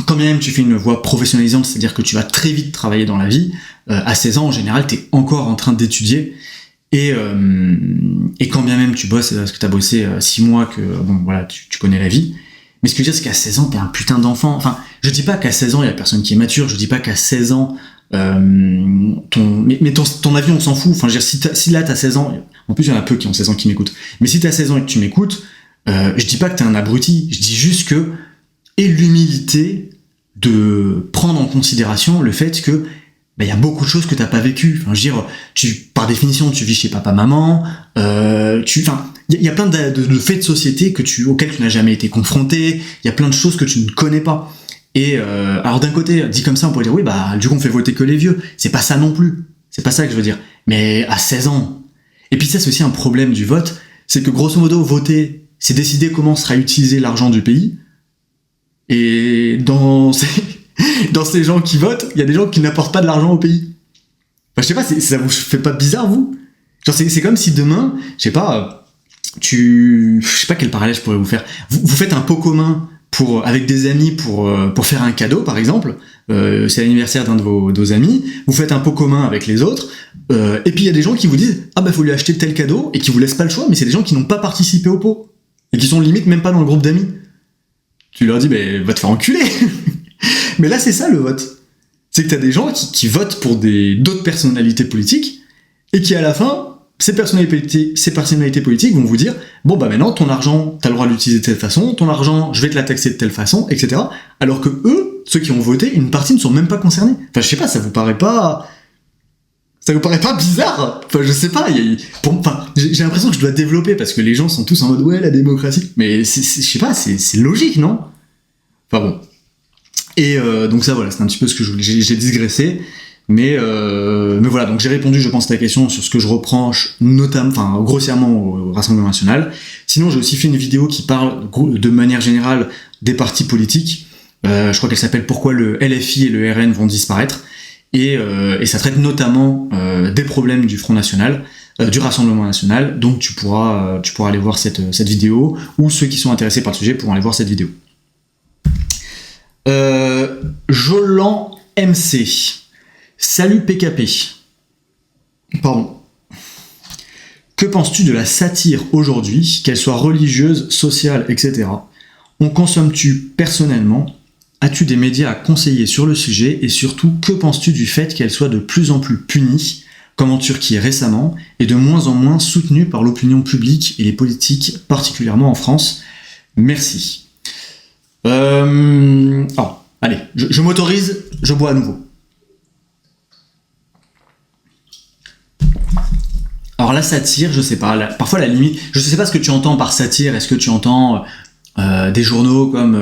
quand même tu fais une voie professionnalisante, c'est-à-dire que tu vas très vite travailler dans la vie, à 16 ans, en général, t'es encore en train d'étudier, et quand bien même tu bosses, parce que t'as bossé 6 mois, que bon, voilà, tu connais la vie. Mais ce que je veux dire, c'est qu'à 16 ans, t'es un putain d'enfant. Enfin, je dis pas qu'à 16 ans, il y a personne qui est mature, je dis pas qu'à 16 ans, ton avis, on s'en fout. Enfin, je veux dire, si là, t'as 16 ans, en plus, il y en a peu qui ont 16 ans qui m'écoutent. Mais si t'as 16 ans et que tu m'écoutes, je dis pas que t'es un abruti, je dis juste que, aie l'humilité de prendre en considération le fait que, il y a beaucoup de choses que t'as pas vécues. Enfin, je veux dire, par définition, tu vis chez papa-maman, il y a plein de faits de société auxquels tu n'as jamais été confronté, il y a plein de choses que tu ne connais pas. Et alors d'un côté, dit comme ça, on pourrait dire, oui, du coup, on fait voter que les vieux. C'est pas ça non plus. C'est pas ça que je veux dire. Mais à 16 ans. Et puis ça, c'est aussi un problème du vote, c'est que grosso modo, voter, c'est décider comment sera utilisé l'argent du pays. Et dans ces gens qui votent, il y a des gens qui n'apportent pas de l'argent au pays. Enfin, je sais pas, ça vous fait pas bizarre, vous? Genre, c'est comme si demain, je sais pas quel parallèle je pourrais vous faire. Vous faites un pot commun avec des amis pour faire un cadeau, par exemple. C'est l'anniversaire d'un de vos amis. Vous faites un pot commun avec les autres. Et puis il y a des gens qui vous disent, faut lui acheter tel cadeau, et qui vous laissent pas le choix, mais c'est des gens qui n'ont pas participé au pot. Et qui sont limite même pas dans le groupe d'amis. Tu leur dis, va te faire enculer. Mais là, c'est ça le vote. C'est que t'as des gens qui votent pour d'autres personnalités politiques, et qui à la fin, ces personnalités politiques vont vous dire, maintenant, ton argent, t'as le droit de l'utiliser de telle façon, ton argent, je vais te la taxer de telle façon, etc. Alors que eux, ceux qui ont voté, une partie ne sont même pas concernés. Enfin, je sais pas, ça vous paraît pas bizarre? Enfin, je sais pas, j'ai l'impression que je dois développer, parce que les gens sont tous en mode, ouais, la démocratie. Mais je sais pas, c'est logique, non? Enfin bon. Et donc ça, voilà, c'est un petit peu ce que je voulais. J'ai digressé. Mais voilà, donc j'ai répondu, je pense, à ta question sur ce que je reproche, grossièrement au Rassemblement National. Sinon, j'ai aussi fait une vidéo qui parle de manière générale des partis politiques. Je crois qu'elle s'appelle Pourquoi le LFI et le RN vont disparaître. Et ça traite notamment des problèmes du Front National, du Rassemblement National. Donc tu pourras aller voir cette vidéo, ou ceux qui sont intéressés par le sujet pourront aller voir cette vidéo. Jolan MC. Salut PKP. Pardon. Que penses-tu de la satire aujourd'hui, qu'elle soit religieuse, sociale, etc. En consommes-tu personnellement? As-tu des médias à conseiller sur le sujet? Et surtout, que penses-tu du fait qu'elle soit de plus en plus punie, comme en Turquie récemment, et de moins en moins soutenue par l'opinion publique et les politiques, particulièrement en France? Merci. Allez, je m'autorise, je bois à nouveau. Alors la satire, je sais pas, parfois la limite, je sais pas ce que tu entends par satire, est-ce que tu entends des journaux comme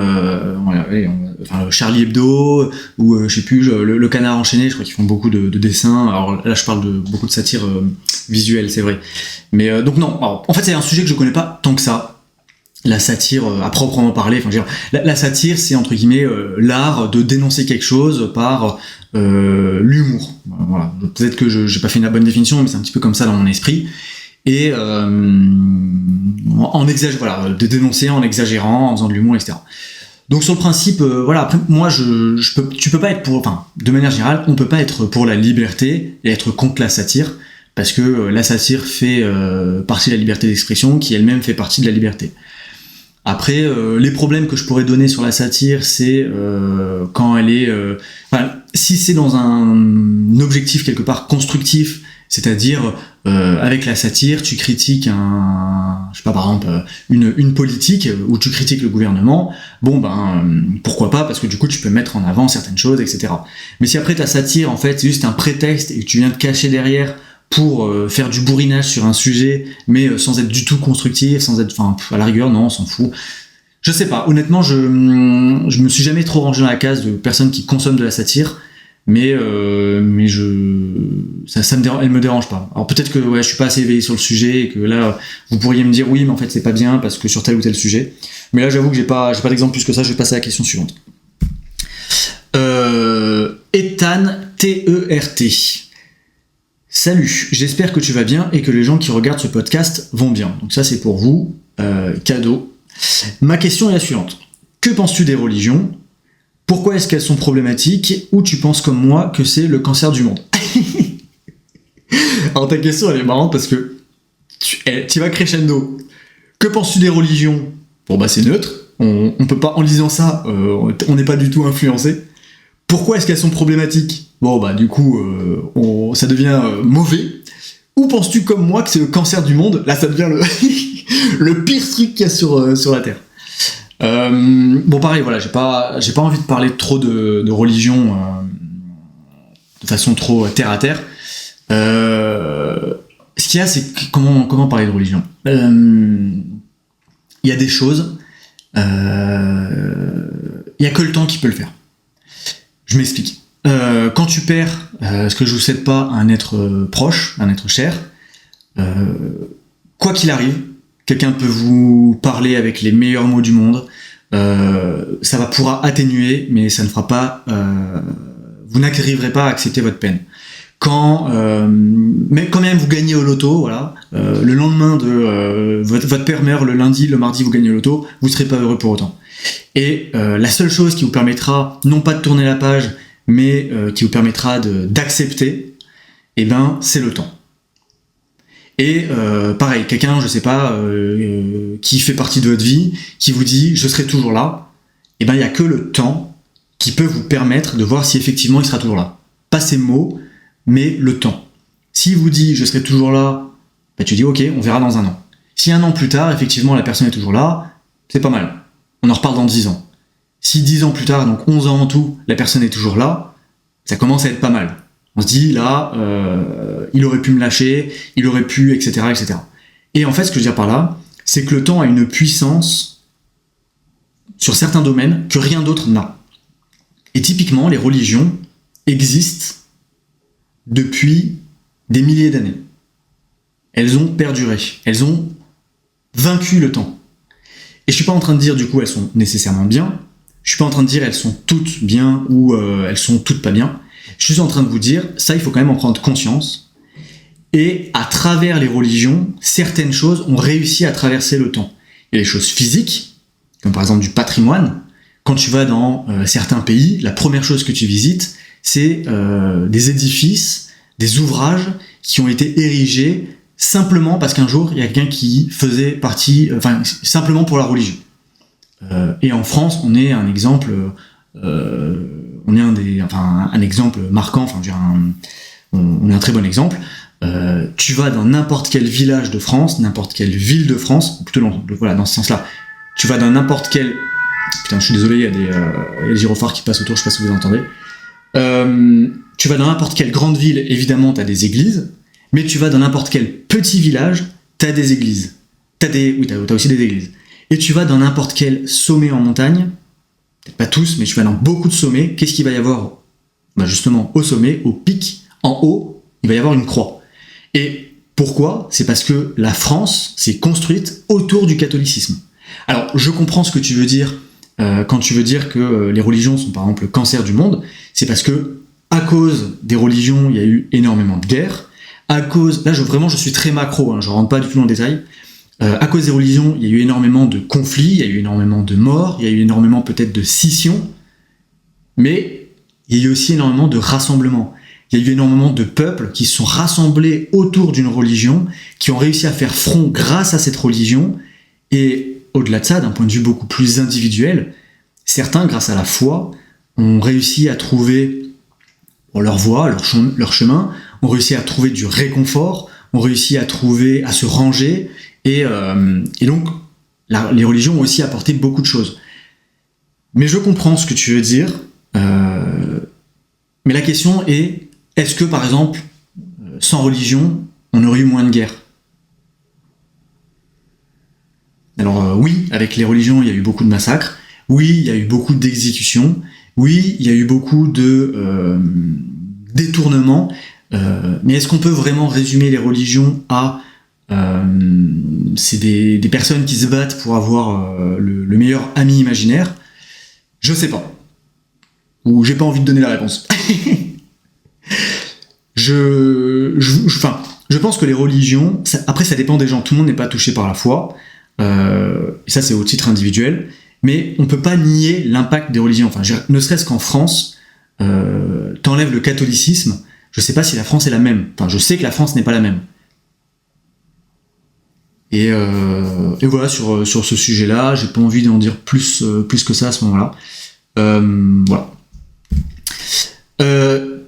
Charlie Hebdo, ou je sais plus, le Canard enchaîné, je crois qu'ils font beaucoup de dessins, alors là je parle de beaucoup de satire visuelle, c'est vrai. Mais donc non, alors, en fait c'est un sujet que je connais pas tant que ça. La satire à proprement parler, la satire c'est entre guillemets l'art de dénoncer quelque chose par l'humour. Voilà. Peut-être que j'ai pas fait une bonne définition, mais c'est un petit peu comme ça dans mon esprit. Et de dénoncer en exagérant, en faisant de l'humour, etc. Donc sur le principe, après moi tu peux pas être de manière générale, on peut pas être pour la liberté et être contre la satire, parce que la satire fait partie de la liberté d'expression, qui elle-même fait partie de la liberté. Après, les problèmes que je pourrais donner sur la satire, c'est quand elle est... si c'est dans un objectif quelque part constructif, c'est-à-dire avec la satire, tu critiques par exemple, une politique, ou tu critiques le gouvernement, pourquoi pas, parce que du coup tu peux mettre en avant certaines choses, etc. Mais si après ta satire, en fait, c'est juste un prétexte et que tu viens te cacher derrière pour faire du bourrinage sur un sujet, mais sans être du tout constructif, sans être, à la rigueur, non, on s'en fout. Je sais pas, honnêtement, je me suis jamais trop rangé dans la case de personnes qui consomment de la satire, mais elle me dérange pas. Alors peut-être que je suis pas assez éveillé sur le sujet et que là vous pourriez me dire oui mais en fait c'est pas bien parce que sur tel ou tel sujet. Mais là j'avoue que j'ai pas d'exemple plus que ça. Je vais passer à la question suivante. Ethan T-E-R-T. Salut, j'espère que tu vas bien et que les gens qui regardent ce podcast vont bien. Donc ça c'est pour vous, cadeau. Ma question est la suivante. Que penses-tu des religions ? Pourquoi est-ce qu'elles sont problématiques ? Ou tu penses comme moi que c'est le cancer du monde ? Alors ta question elle est marrante parce que tu vas crescendo. Que penses-tu des religions ? Bon bah c'est neutre, on peut pas, en lisant ça, on n'est pas du tout influencé. Pourquoi est-ce qu'elles sont problématiques ? Bon bah du coup ça devient mauvais. Ou penses-tu comme moi que c'est le cancer du monde ? Là ça devient le pire truc qu'il y a sur la Terre. Bon pareil voilà, j'ai pas envie de parler trop de religion de façon trop terre à terre. Ce qu'il y a c'est comment parler de religion. Il y a des choses, il y a que le temps qui peut le faire. Je m'explique. Quand tu perds ce que je vous souhaite pas, un être proche, un être cher, quoi qu'il arrive, quelqu'un peut vous parler avec les meilleurs mots du monde, ça pourra atténuer, mais ça ne fera pas, vous n'arriverez pas à accepter votre peine. Mais quand même vous gagnez au loto, voilà, le lendemain de votre père meurt le lundi, le mardi vous gagnez au loto, vous serez pas heureux pour autant. Et la seule chose qui vous permettra, non pas de tourner la page, mais qui vous permettra d'accepter, c'est le temps. Et pareil, quelqu'un, je sais pas, qui fait partie de votre vie, qui vous dit « je serai toujours là », il y a que le temps qui peut vous permettre de voir si effectivement il sera toujours là. Pas ces mots, mais le temps. S'il vous dit « je serai toujours là », tu dis « ok, on verra dans un an ». Si un an plus tard, effectivement, la personne est toujours là, c'est pas mal. On en reparle dans 10 ans. Si 10 ans plus tard, donc 11 ans en tout, la personne est toujours là, ça commence à être pas mal. On se dit, là, il aurait pu me lâcher, il aurait pu, etc., etc. Et en fait, ce que je veux dire par là, c'est que le temps a une puissance sur certains domaines que rien d'autre n'a. Et typiquement, les religions existent depuis des milliers d'années. Elles ont perduré, elles ont vaincu le temps. Et je suis pas en train de dire, du coup, elles sont nécessairement bien, je suis pas en train de dire elles sont toutes bien ou elles sont toutes pas bien. Je suis en train de vous dire, ça il faut quand même en prendre conscience. Et à travers les religions, certaines choses ont réussi à traverser le temps. Il y a des choses physiques, comme par exemple du patrimoine. Quand tu vas dans certains pays, la première chose que tu visites, c'est des édifices, des ouvrages qui ont été érigés simplement parce qu'un jour, il y a quelqu'un qui faisait partie, simplement pour la religion. Et en France, on est un exemple, un exemple marquant, on est un très bon exemple. Tu vas dans n'importe quel village de France, n'importe quelle ville de France, plutôt dans ce sens-là, tu vas dans n'importe quel... Putain, je suis désolé, il y a des gyrophares qui passent autour, je sais pas si vous entendez. Tu vas dans n'importe quelle grande ville, évidemment, t'as des églises, mais tu vas dans n'importe quel petit village, t'as des églises. T'as aussi des églises. Et tu vas dans n'importe quel sommet en montagne, peut-être pas tous, mais tu vas dans beaucoup de sommets, qu'est-ce qu'il va y avoir ? Justement, au sommet, au pic, en haut, il va y avoir une croix. Et pourquoi ? C'est parce que la France s'est construite autour du catholicisme. Alors, je comprends ce que tu veux dire quand tu veux dire que les religions sont par exemple le cancer du monde, c'est parce que à cause des religions, il y a eu énormément de guerres. Je suis très macro, je rentre pas du tout dans le détail. À cause des religions, il y a eu énormément de conflits, il y a eu énormément de morts, il y a eu énormément peut-être de scissions, mais il y a eu aussi énormément de rassemblements. Il y a eu énormément de peuples qui se sont rassemblés autour d'une religion, qui ont réussi à faire front grâce à cette religion, et au-delà de ça, d'un point de vue beaucoup plus individuel, certains, grâce à la foi, ont réussi à trouver leur voie, leur chemin, ont réussi à trouver du réconfort, ont réussi à se ranger, et donc les religions ont aussi apporté beaucoup de choses. Mais je comprends ce que tu veux dire, mais la question est, est-ce que par exemple, sans religion, on aurait eu moins de guerres ? Alors oui, avec les religions, il y a eu beaucoup de massacres, oui, il y a eu beaucoup d'exécutions, oui, il y a eu beaucoup de détournements, mais est-ce qu'on peut vraiment résumer les religions à c'est des personnes qui se battent pour avoir le meilleur ami imaginaire? Je sais pas. Ou j'ai pas envie de donner la réponse. Je pense que les religions, après ça dépend des gens, tout le monde n'est pas touché par la foi, et ça c'est au titre individuel, mais on peut pas nier l'impact des religions. Enfin, ne serait-ce qu'en France, t'enlèves le catholicisme, je sais pas si la France est la même. Enfin, je sais que la France n'est pas la même. Et voilà, sur ce sujet-là, j'ai pas envie d'en dire plus que ça à ce moment-là. Voilà.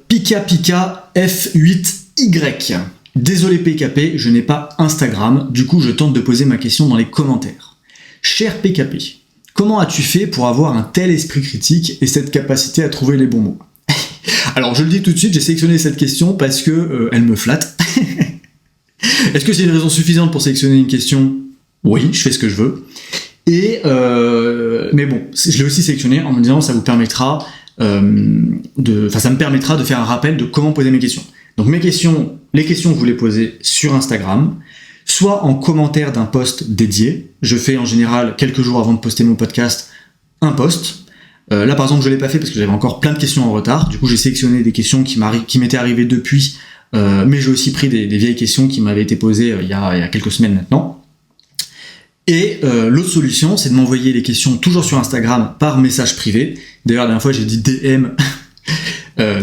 Pika Pika F8Y. Désolé PKP, je n'ai pas Instagram, du coup je tente de poser ma question dans les commentaires. Cher PKP, comment as-tu fait pour avoir un tel esprit critique et cette capacité à trouver les bons mots? Alors je le dis tout de suite, j'ai sélectionné cette question parce que elle me flatte. Est-ce que c'est une raison suffisante pour sélectionner une question? Oui, je fais ce que je veux. Mais bon, je l'ai aussi sélectionné en me disant ça vous permettra ça me permettra de faire un rappel de comment poser mes questions. Donc les questions, vous les posez sur Instagram, soit en commentaire d'un post dédié. Je fais en général quelques jours avant de poster mon podcast un post. Là par exemple je l'ai pas fait parce que j'avais encore plein de questions en retard. Du coup j'ai sélectionné des questions qui m'étaient arrivées depuis, mais j'ai aussi pris des vieilles questions qui m'avaient été posées il y a quelques semaines maintenant. Et l'autre solution, c'est de m'envoyer les questions toujours sur Instagram par message privé. D'ailleurs, la dernière fois, j'ai dit DM.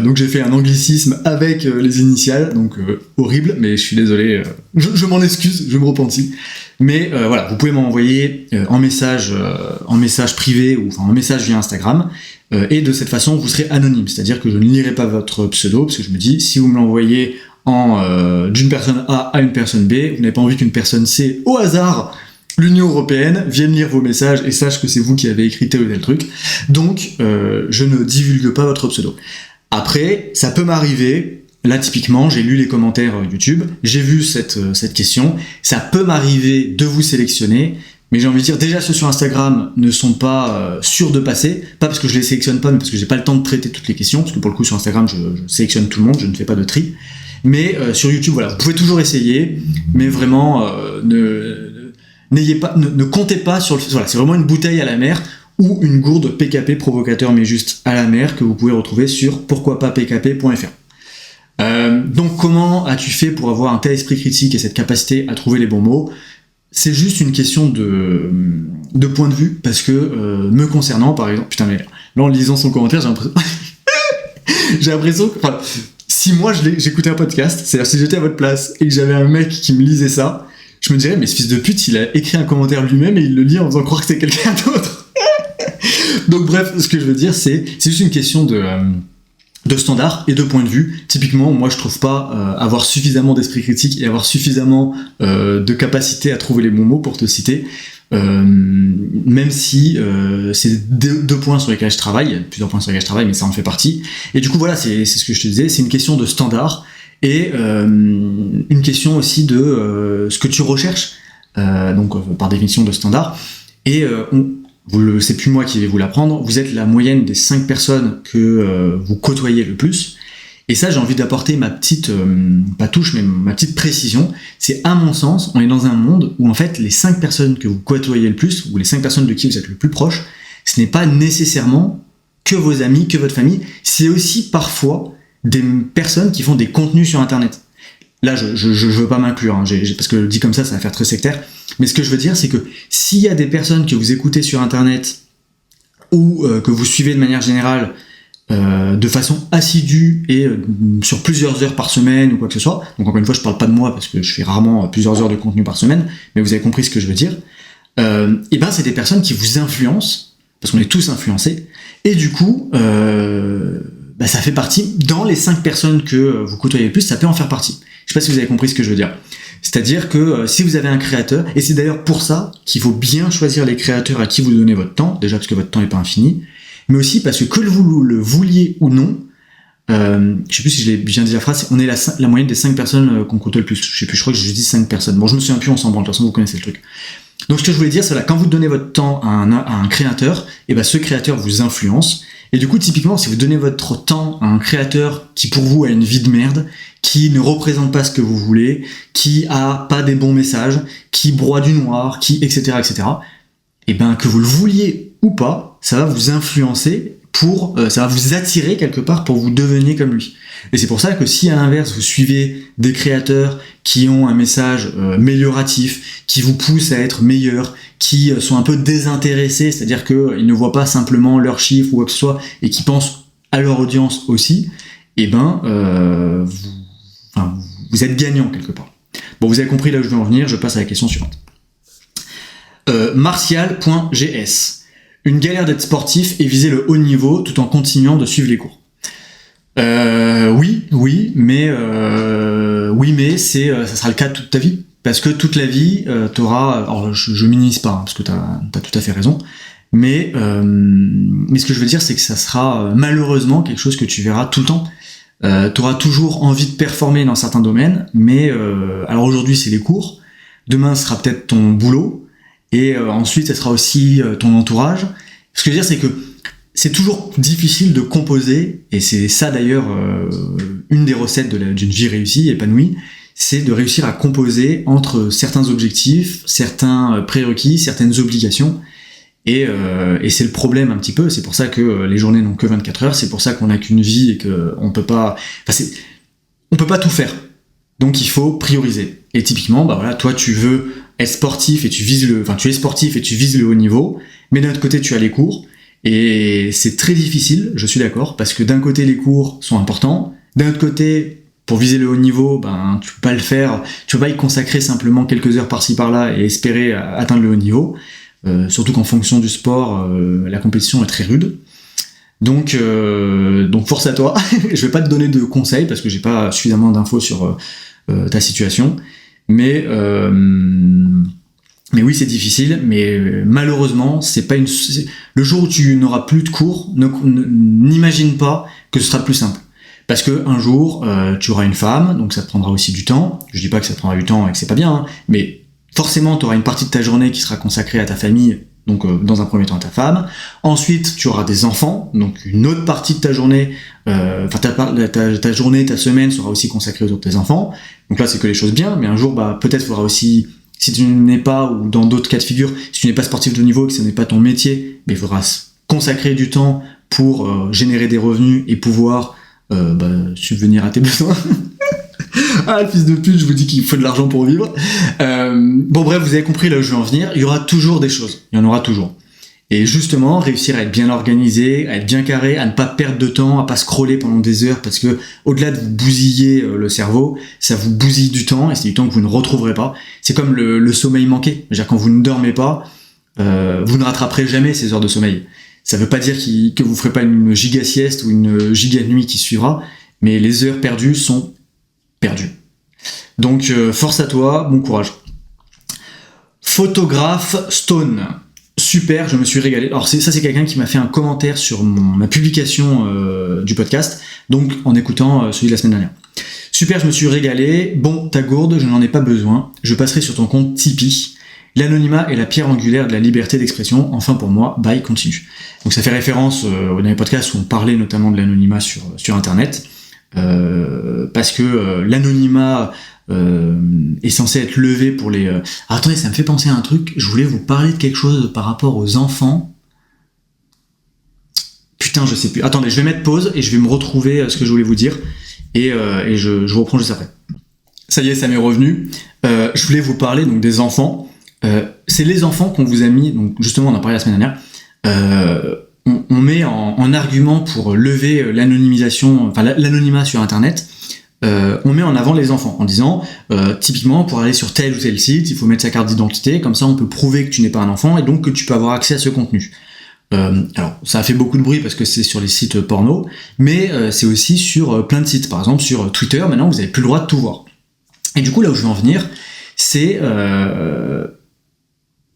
Donc j'ai fait un anglicisme avec les initiales, donc horrible, mais je suis désolé, je m'en excuse, je me repentis. Mais voilà, vous pouvez m'envoyer en message privé ou en message via Instagram, et de cette façon, vous serez anonyme, c'est-à-dire que je ne lirai pas votre pseudo, parce que je me dis, si vous me l'envoyez d'une personne A à une personne B, vous n'avez pas envie qu'une personne C, au hasard, l'Union Européenne vienne lire vos messages et sache que c'est vous qui avez écrit tel ou tel truc. Donc, je ne divulgue pas votre pseudo. Après, ça peut m'arriver, là typiquement, j'ai lu les commentaires YouTube, j'ai vu cette question, ça peut m'arriver de vous sélectionner, mais j'ai envie de dire, déjà ceux sur Instagram ne sont pas sûrs de passer, pas parce que je les sélectionne pas, mais parce que j'ai pas le temps de traiter toutes les questions, parce que pour le coup sur Instagram, je sélectionne tout le monde, je ne fais pas de tri. Mais sur YouTube, voilà, vous pouvez toujours essayer, mais vraiment, ne comptez pas sur le... Voilà, c'est vraiment une bouteille à la mer ou une gourde PKP provocateur mais juste à la mer que vous pouvez retrouver sur pourquoipapkp.fr. Donc comment as-tu fait pour avoir un tel esprit critique et cette capacité à trouver les bons mots? C'est juste une question de point de vue, parce que me concernant par exemple, putain mais là en lisant son commentaire j'ai l'impression que... Enfin, si moi j'écoutais un podcast, c'est-à-dire si j'étais à votre place et que j'avais un mec qui me lisait ça, je me dirais, mais ce fils de pute, il a écrit un commentaire lui-même et il le lit en faisant croire que c'est quelqu'un d'autre. Donc bref, ce que je veux dire, c'est juste une question de standard et de point de vue. Typiquement, moi je trouve pas avoir suffisamment d'esprit critique et avoir suffisamment de capacité à trouver les bons mots pour te citer, même si c'est deux points sur lesquels je travaille, il y a plusieurs points sur lesquels je travaille, mais ça en fait partie. Et du coup voilà, c'est ce que je te disais, c'est une question de standard. Et une question aussi de ce que tu recherches, donc par définition de standard. Et c'est plus moi qui vais vous l'apprendre, vous êtes la moyenne des 5 personnes que vous côtoyez le plus. Et ça, j'ai envie d'apporter ma petite, pas touche, mais ma petite précision. C'est à mon sens, on est dans un monde où en fait les 5 personnes que vous côtoyez le plus, ou les 5 personnes de qui vous êtes le plus proche, ce n'est pas nécessairement que vos amis, que votre famille, c'est aussi parfois des personnes qui font des contenus sur internet. Là je veux pas m'inclure, hein, parce que dit comme ça va faire très sectaire, mais ce que je veux dire c'est que s'il y a des personnes que vous écoutez sur internet ou que vous suivez de manière générale de façon assidue et sur plusieurs heures par semaine ou quoi que ce soit, donc encore une fois je parle pas de moi parce que je fais rarement plusieurs heures de contenu par semaine, mais vous avez compris ce que je veux dire, et ben c'est des personnes qui vous influencent, parce qu'on est tous influencés, et du coup ça fait partie, dans les 5 personnes que vous côtoyez le plus, ça peut en faire partie. Je sais pas si vous avez compris ce que je veux dire. C'est-à-dire que si vous avez un créateur, et c'est d'ailleurs pour ça qu'il faut bien choisir les créateurs à qui vous donnez votre temps, déjà parce que votre temps n'est pas infini, mais aussi parce que vous le vouliez ou non, je sais plus si je l'ai bien dit la phrase, on est la moyenne des 5 personnes qu'on côtoie le plus. Je sais plus, je crois que je dis 5 personnes. Bon, je me souviens plus, on s'en branle, de toute façon vous connaissez le truc. Donc ce que je voulais dire, c'est là, quand vous donnez votre temps à un créateur, et ben ce créateur vous influence. Et du coup, typiquement, si vous donnez votre temps à un créateur qui pour vous a une vie de merde, qui ne représente pas ce que vous voulez, qui a pas des bons messages, qui broie du noir, qui etc. Et ben que vous le vouliez ou pas, ça va vous influencer ça va vous attirer quelque part pour vous deveniez comme lui. Et c'est pour ça que si à l'inverse vous suivez des créateurs qui ont un message amélioratif, qui vous poussent à être meilleur, qui sont un peu désintéressés, c'est-à-dire qu'ils ne voient pas simplement leurs chiffres ou quoi que ce soit, et qui pensent à leur audience aussi, et ben vous êtes gagnant quelque part. Bon, vous avez compris là où je veux en venir, je passe à la question suivante. Martial.gs. Une galère d'être sportif et viser le haut niveau tout en continuant de suivre les cours. Oui, mais ça sera le cas toute ta vie. Parce que toute la vie, t'auras... Alors, je minimise pas, parce que t'as tout à fait raison. Mais ce que je veux dire, c'est que ça sera malheureusement quelque chose que tu verras tout le temps. T'auras toujours envie de performer dans certains domaines, mais alors aujourd'hui, c'est les cours. Demain, ce sera peut-être ton boulot. Et ensuite, ça sera aussi ton entourage. Ce que je veux dire, c'est que c'est toujours difficile de composer, et c'est ça d'ailleurs une des recettes d'une vie réussie, épanouie, c'est de réussir à composer entre certains objectifs, certains prérequis, certaines obligations, et c'est le problème un petit peu. C'est pour ça que les journées n'ont que 24 heures, c'est pour ça qu'on n'a qu'une vie et qu'on peut pas... on peut pas tout faire. Donc il faut prioriser. Et typiquement, toi tu veux être sportif et tu es sportif et tu vises le haut niveau, mais d'un autre côté tu as les cours, et c'est très difficile, je suis d'accord, parce que d'un côté les cours sont importants, d'un autre côté, pour viser le haut niveau, tu peux pas le faire, tu peux pas y consacrer simplement quelques heures par-ci par-là et espérer atteindre le haut niveau, surtout qu'en fonction du sport, la compétition est très rude. Donc force à toi. Je vais pas te donner de conseils parce que j'ai pas suffisamment d'infos sur ta situation, mais oui, c'est difficile, mais malheureusement, le jour où tu n'auras plus de cours, n'imagine pas que ce sera plus simple. Parce que un jour, tu auras une femme, donc ça te prendra aussi du temps. Je dis pas que ça te prendra du temps et que c'est pas bien, hein, mais forcément, tu auras une partie de ta journée qui sera consacrée à ta famille, donc dans un premier temps à ta femme. Ensuite, tu auras des enfants, donc une autre partie de ta journée, ta journée, ta semaine sera aussi consacrée autour de tes enfants. Donc là, c'est que les choses bien, mais un jour, peut-être il faudra aussi, si tu n'es pas, ou dans d'autres cas de figure, si tu n'es pas sportif de haut niveau et que ce n'est pas ton métier, mais il faudra consacrer du temps pour générer des revenus et pouvoir subvenir à tes besoins. Ah, le fils de pute, je vous dis qu'il faut de l'argent pour vivre. Bon bref, vous avez compris là où je veux en venir. Il y aura toujours des choses, il y en aura toujours. Et justement, réussir à être bien organisé, à être bien carré, à ne pas perdre de temps, à pas scroller pendant des heures, parce que au-delà de vous bousiller le cerveau, ça vous bousille du temps, et c'est du temps que vous ne retrouverez pas. C'est comme le sommeil manqué. C'est-à-dire quand vous ne dormez pas, vous ne rattraperez jamais ces heures de sommeil. Ça veut pas dire que vous ferez pas une giga sieste ou une giga nuit qui suivra, mais les heures perdues sont perdues. Donc force à toi, bon courage. Photographe Stone. Super, je me suis régalé. Alors c'est quelqu'un qui m'a fait un commentaire sur ma publication du podcast, donc en écoutant celui de la semaine dernière. Super, je me suis régalé. Bon, ta gourde, je n'en ai pas besoin. Je passerai sur ton compte Tipeee. L'anonymat est la pierre angulaire de la liberté d'expression. Enfin pour moi, bye, continue. Donc ça fait référence au dernier podcast où on parlait notamment de l'anonymat sur Internet, parce que l'anonymat est censé être levé pour les... Alors, attendez, ça me fait penser à un truc. Je voulais vous parler de quelque chose par rapport aux enfants. Putain, je sais plus. Attendez, je vais mettre pause et je vais me retrouver ce que je voulais vous dire. Et je vous reprends juste après. Ça y est, ça m'est revenu. Je voulais vous parler donc des enfants. C'est les enfants qu'on vous a mis, donc justement on en parlait la semaine dernière, on met en argument pour lever l'anonymisation, enfin l'anonymat sur Internet, on met en avant les enfants en disant typiquement pour aller sur tel ou tel site, il faut mettre sa carte d'identité, comme ça on peut prouver que tu n'es pas un enfant et donc que tu peux avoir accès à ce contenu. Alors ça a fait beaucoup de bruit parce que c'est sur les sites porno, mais c'est aussi sur plein de sites, par exemple sur Twitter, maintenant vous n'avez plus le droit de tout voir. Et du coup là où je veux en venir, c'est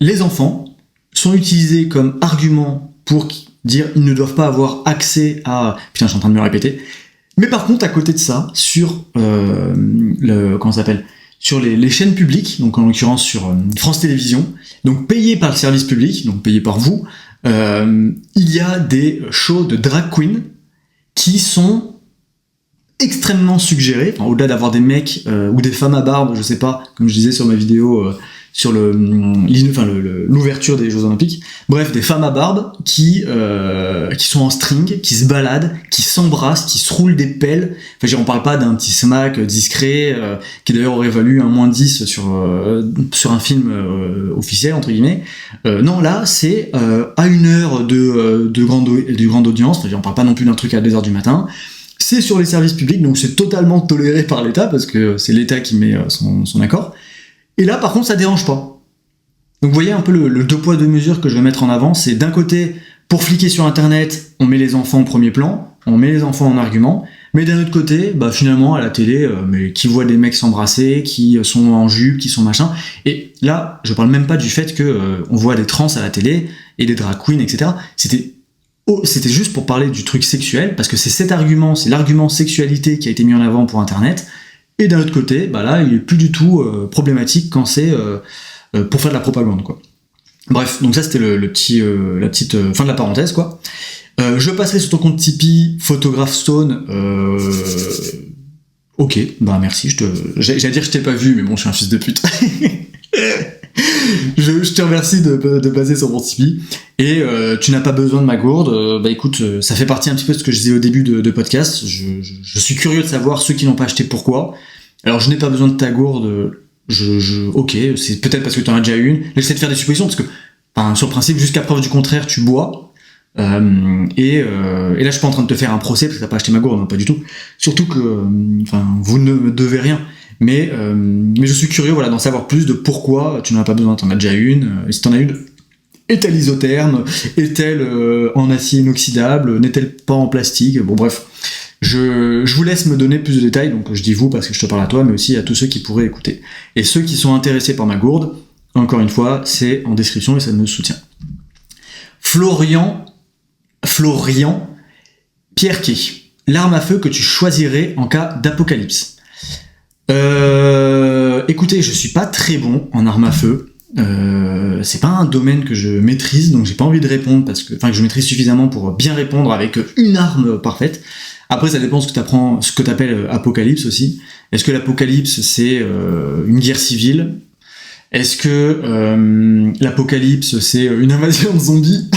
les enfants sont utilisés comme argument pour dire ils ne doivent pas avoir accès à... Putain, je suis en train de me répéter. Mais par contre, à côté de ça, sur sur les chaînes publiques, donc en l'occurrence sur France Télévisions, donc payées par le service public, donc payées par vous, il y a des shows de drag queen qui sont extrêmement suggérés, enfin, au-delà d'avoir des mecs ou des femmes à barbe, je sais pas, comme je disais sur ma vidéo sur l'ouverture des Jeux Olympiques. Bref, des femmes à barbe qui sont en string, qui se baladent, qui s'embrassent, qui se roulent des pelles. Enfin, on parle pas d'un petit smack discret qui d'ailleurs aurait valu un -10 sur un film officiel entre guillemets. Non, là c'est à 1 heure de grande audience. Enfin, on parle pas non plus d'un truc à 2h du matin. C'est sur les services publics, donc c'est totalement toléré par l'État parce que c'est l'État qui met son accord. Et là, par contre, ça dérange pas. Donc, vous voyez un peu le 2 poids 2 mesures que je vais mettre en avant. C'est d'un côté, pour fliquer sur Internet, on met les enfants au premier plan, on met les enfants en argument. Mais d'un autre côté, finalement, à la télé, mais qui voient des mecs s'embrasser, qui sont en jupe, qui sont machin. Et là, je parle même pas du fait que on voit des trans à la télé et des drag queens, etc. C'était juste pour parler du truc sexuel, parce que c'est l'argument sexualité qui a été mis en avant pour Internet. Et d'un autre côté, là, il est plus du tout problématique quand c'est pour faire de la propagande, quoi. Bref, donc ça c'était la petite fin de la parenthèse, quoi. Je passerai sur ton compte Tipeee, Photographe Stone. Ok, merci. J'allais dire que je t'ai pas vu, mais bon, je suis un fils de pute. Je te remercie de passer sur mon Tipeee. Et tu n'as pas besoin de ma gourde. Écoute, ça fait partie un petit peu de ce que je disais au début de podcast. Je suis curieux de savoir ceux qui n'ont pas acheté pourquoi. Alors je n'ai pas besoin de ta gourde. Ok, c'est peut-être parce que tu en as déjà une. J'essaie de faire des suppositions parce que, sur le principe, jusqu'à preuve du contraire, tu bois. Et là, je suis pas en train de te faire un procès parce que t'as pas acheté ma gourde, non, pas du tout. Surtout que, vous ne me devez rien. Mais je suis curieux, d'en savoir plus de pourquoi tu n'en as pas besoin. T'en as déjà une. Et si t'en as une, est-elle isotherme? Est-elle en acier inoxydable? N'est-elle pas en plastique? Bon, bref. Je vous laisse me donner plus de détails, donc je dis vous parce que je te parle à toi, mais aussi à tous ceux qui pourraient écouter. Et ceux qui sont intéressés par ma gourde, encore une fois, c'est en description et ça me soutient. Florian Pierquet, l'arme à feu que tu choisirais en cas d'apocalypse. Écoutez, je suis pas très bon en arme à feu. C'est pas un domaine que je maîtrise, donc j'ai pas envie de répondre que je maîtrise suffisamment pour bien répondre avec une arme parfaite. Après, ça dépend ce que t'appelles apocalypse aussi. Est-ce que l'apocalypse c'est une guerre civile? Est-ce que l'apocalypse c'est une invasion de zombies?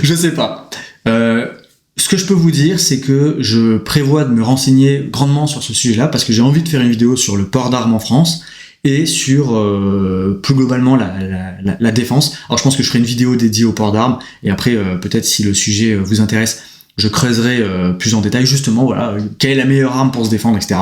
Je sais pas. Ce que je peux vous dire, c'est que je prévois de me renseigner grandement sur ce sujet-là parce que j'ai envie de faire une vidéo sur le port d'armes en France et sur plus globalement la défense. Alors je pense que je ferai une vidéo dédiée au port d'armes et après peut-être si le sujet vous intéresse, je creuserai plus en détail justement quelle est la meilleure arme pour se défendre, etc.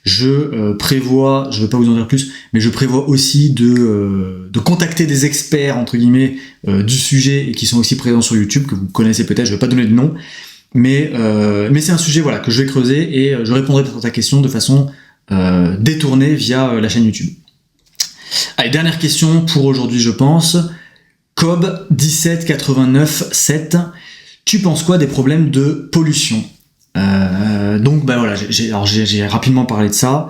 Je prévois, je veux pas vous en dire plus, mais je prévois aussi de contacter des experts entre guillemets du sujet et qui sont aussi présents sur YouTube que vous connaissez peut-être. Je vais pas donner de nom, mais c'est un sujet que je vais creuser et je répondrai à ta question de façon détournée via la chaîne YouTube. Allez, dernière question pour aujourd'hui, je pense. Cob 17897. Tu penses quoi des problèmes de pollution? J'ai rapidement parlé de ça.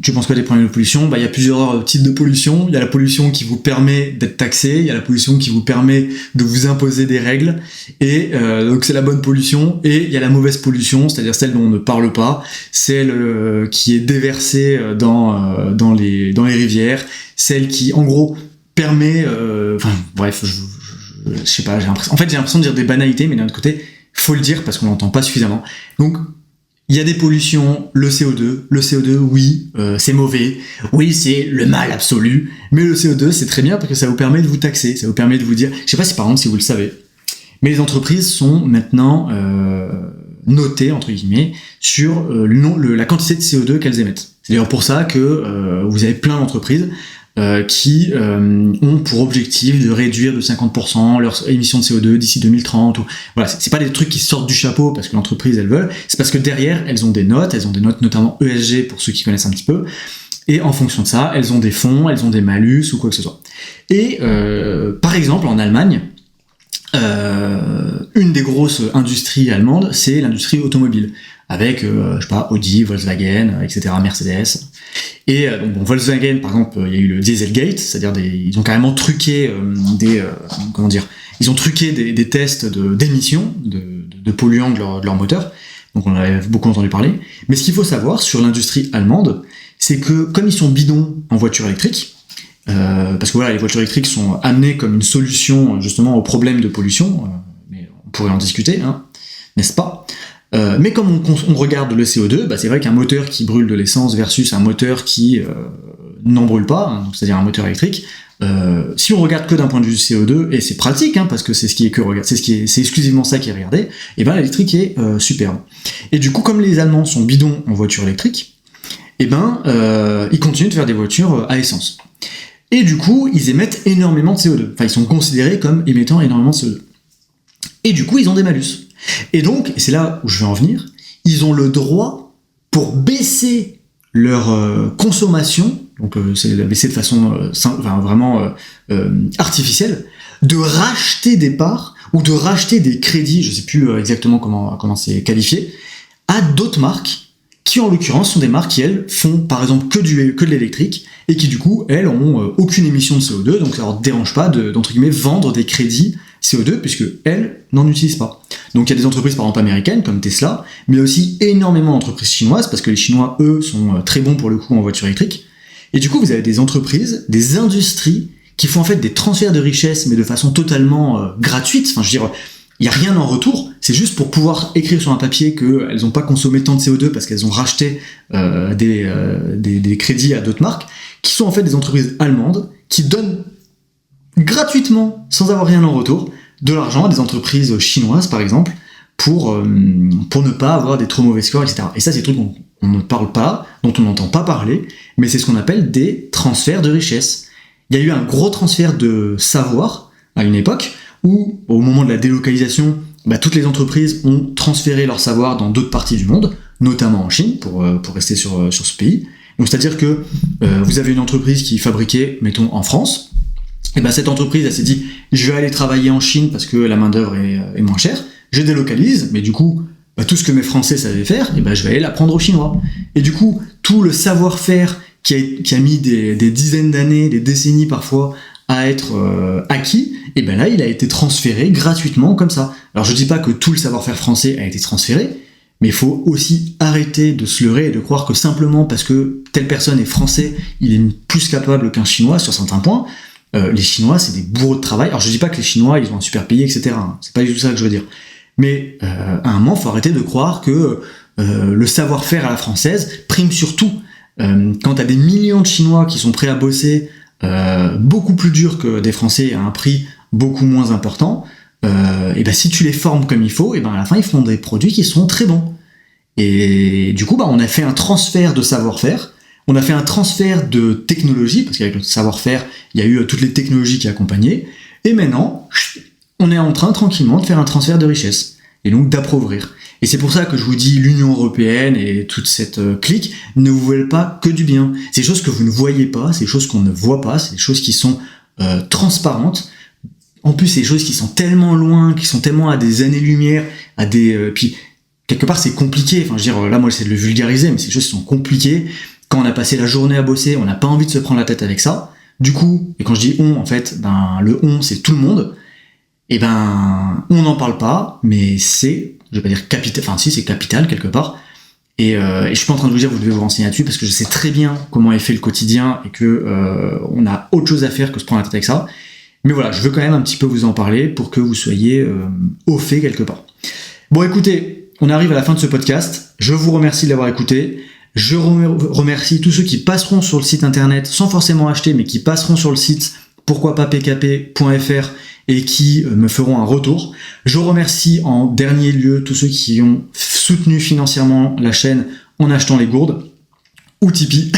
Tu penses quoi des problèmes de pollution? Il y a plusieurs types de pollution. Il y a la pollution qui vous permet d'être taxé, il y a la pollution qui vous permet de vous imposer des règles, et donc c'est la bonne pollution, et il y a la mauvaise pollution, c'est-à-dire celle dont on ne parle pas, celle qui est déversée dans les rivières, celle qui en gros permet je sais pas, j'ai l'impression de dire des banalités, mais d'un autre côté, faut le dire parce qu'on l'entend pas suffisamment. Donc, il y a des pollutions, le CO2, oui, c'est mauvais, oui, c'est le mal absolu, mais le CO2, c'est très bien parce que ça vous permet de vous taxer, ça vous permet de vous dire, je sais pas si par exemple, si vous le savez, mais les entreprises sont maintenant notées, entre guillemets, sur la quantité de CO2 qu'elles émettent. C'est d'ailleurs pour ça que vous avez plein d'entreprises qui ont pour objectif de réduire de 50% leurs émissions de CO2 d'ici 2030. C'est pas des trucs qui sortent du chapeau parce que l'entreprise elle veut, c'est parce que derrière elles ont des notes notamment ESG pour ceux qui connaissent un petit peu, et en fonction de ça, elles ont des fonds, elles ont des malus ou quoi que ce soit. Et par exemple en Allemagne, une des grosses industries allemandes, c'est l'industrie automobile, avec, je sais pas, Audi, Volkswagen, etc., Mercedes. Et donc bon, Volkswagen, par exemple, il y a eu le Dieselgate, c'est-à-dire ils ont carrément truqué ils ont truqué des tests d'émissions de polluants de leur moteur. Donc on en avait beaucoup entendu parler. Mais ce qu'il faut savoir sur l'industrie allemande, c'est que comme ils sont bidons en voitures électriques, parce que voilà, les voitures électriques sont amenées comme une solution justement au problème de pollution, mais on pourrait en discuter, hein, n'est-ce pas ? Mais comme on regarde le CO2, bah c'est vrai qu'un moteur qui brûle de l'essence versus un moteur qui n'en brûle pas, hein, donc c'est-à-dire un moteur électrique, si on regarde que d'un point de vue CO2, et c'est pratique, hein, parce que c'est exclusivement ça qui est regardé, et ben l'électrique est superbe. Et du coup, comme les Allemands sont bidons en voiture électrique, et ben ils continuent de faire des voitures à essence. Et du coup, ils émettent énormément de CO2. Enfin, ils sont considérés comme émettant énormément de CO2. Et du coup, ils ont des malus. Et donc, et c'est là où je vais en venir, ils ont le droit, pour baisser leur consommation, donc c'est la baisser de façon vraiment artificielle, de racheter des parts ou de racheter des crédits, je sais plus exactement comment c'est qualifié, à d'autres marques qui en l'occurrence sont des marques qui elles font par exemple que de l'électrique et qui du coup elles ont aucune émission de CO2, donc ça leur dérange pas d'entre guillemets vendre des crédits CO2 puisque elles n'en utilisent pas. Donc il y a des entreprises par exemple américaines comme Tesla, mais aussi énormément d'entreprises chinoises parce que les Chinois eux sont très bons pour le coup en voiture électrique. Et du coup vous avez des entreprises, des industries qui font en fait des transferts de richesses mais de façon totalement gratuite. Enfin je veux dire, il n'y a rien en retour, c'est juste pour pouvoir écrire sur un papier qu'elles n'ont pas consommé tant de CO2 parce qu'elles ont racheté des crédits à d'autres marques, qui sont en fait des entreprises allemandes qui donnent gratuitement, sans avoir rien en retour, de l'argent à des entreprises chinoises par exemple, pour ne pas avoir des trop mauvais scores, etc. Et ça c'est des trucs dont on ne parle pas, dont on n'entend pas parler, mais c'est ce qu'on appelle des transferts de richesse. Il y a eu un gros transfert de savoir à une époque, où au moment de la délocalisation, toutes les entreprises ont transféré leur savoir dans d'autres parties du monde, notamment en Chine, pour rester sur ce pays. Donc c'est-à-dire que vous avez une entreprise qui fabriquait, mettons, en France, et cette entreprise elle s'est dit je vais aller travailler en Chine parce que la main-d'œuvre est moins chère, je délocalise, mais du coup tout ce que mes Français savaient faire, je vais aller l'apprendre aux Chinois. Et du coup, tout le savoir-faire qui a mis des dizaines d'années, des décennies parfois, à être acquis, et là il a été transféré gratuitement comme ça. Alors je dis pas que tout le savoir-faire français a été transféré, mais il faut aussi arrêter de se leurrer et de croire que simplement parce que telle personne est français, il est plus capable qu'un Chinois sur certains points. Les Chinois c'est des bourreaux de travail. Alors je dis pas que les Chinois ils ont un super pays, etc. C'est pas du tout ça que je veux dire. Mais à un moment faut arrêter de croire que le savoir-faire à la française prime sur tout. Quand t'as des millions de Chinois qui sont prêts à bosser beaucoup plus dur que des Français à un prix beaucoup moins important, si tu les formes comme il faut, à la fin ils font des produits qui sont très bons. Et du coup on a fait un transfert de savoir-faire, on a fait un transfert de technologie, parce qu'avec le savoir-faire il y a eu toutes les technologies qui accompagnaient, et maintenant on est en train tranquillement de faire un transfert de richesse, et donc d'appauvrir. Et c'est pour ça que je vous dis, l'Union Européenne et toute cette clique ne vous veulent pas que du bien. C'est des choses que vous ne voyez pas, c'est des choses qu'on ne voit pas, c'est des choses qui sont transparentes. En plus, c'est des choses qui sont tellement loin, qui sont tellement à des années-lumière, puis quelque part c'est compliqué. Enfin, je veux dire, là moi j'essaie de le vulgariser, mais c'est des choses qui sont compliquées. Quand on a passé la journée à bosser, on n'a pas envie de se prendre la tête avec ça. Du coup, et quand je dis on, en fait, le on c'est tout le monde. On n'en parle pas, mais c'est, je vais pas dire capital, enfin si c'est capital quelque part, et je suis pas en train de vous dire vous devez vous renseigner là-dessus parce que je sais très bien comment est fait le quotidien et que on a autre chose à faire que se prendre la tête avec ça, mais voilà, je veux quand même un petit peu vous en parler pour que vous soyez au fait quelque part. Bon écoutez, on arrive à la fin de ce podcast, je vous remercie de l'avoir écouté, je remercie tous ceux qui passeront sur le site internet sans forcément acheter, mais qui passeront sur le site pourquoipapkp.fr et qui me feront un retour. Je remercie en dernier lieu tous ceux qui ont soutenu financièrement la chaîne en achetant les gourdes, ou Tipeee.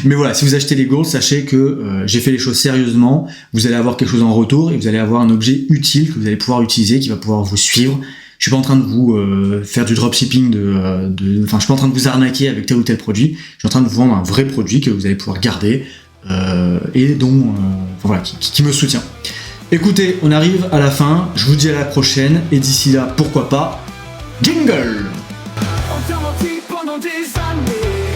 Mais voilà, si vous achetez les gourdes, sachez que j'ai fait les choses sérieusement, vous allez avoir quelque chose en retour, et vous allez avoir un objet utile que vous allez pouvoir utiliser, qui va pouvoir vous suivre. Je suis pas en train de vous faire du dropshipping, je suis pas en train de vous arnaquer avec tel ou tel produit, je suis en train de vous vendre un vrai produit que vous allez pouvoir garder, et dont, qui me soutient. Écoutez, on arrive à la fin, je vous dis à la prochaine, et d'ici là, pourquoi pas, jingle! J'ai menti pendant des années.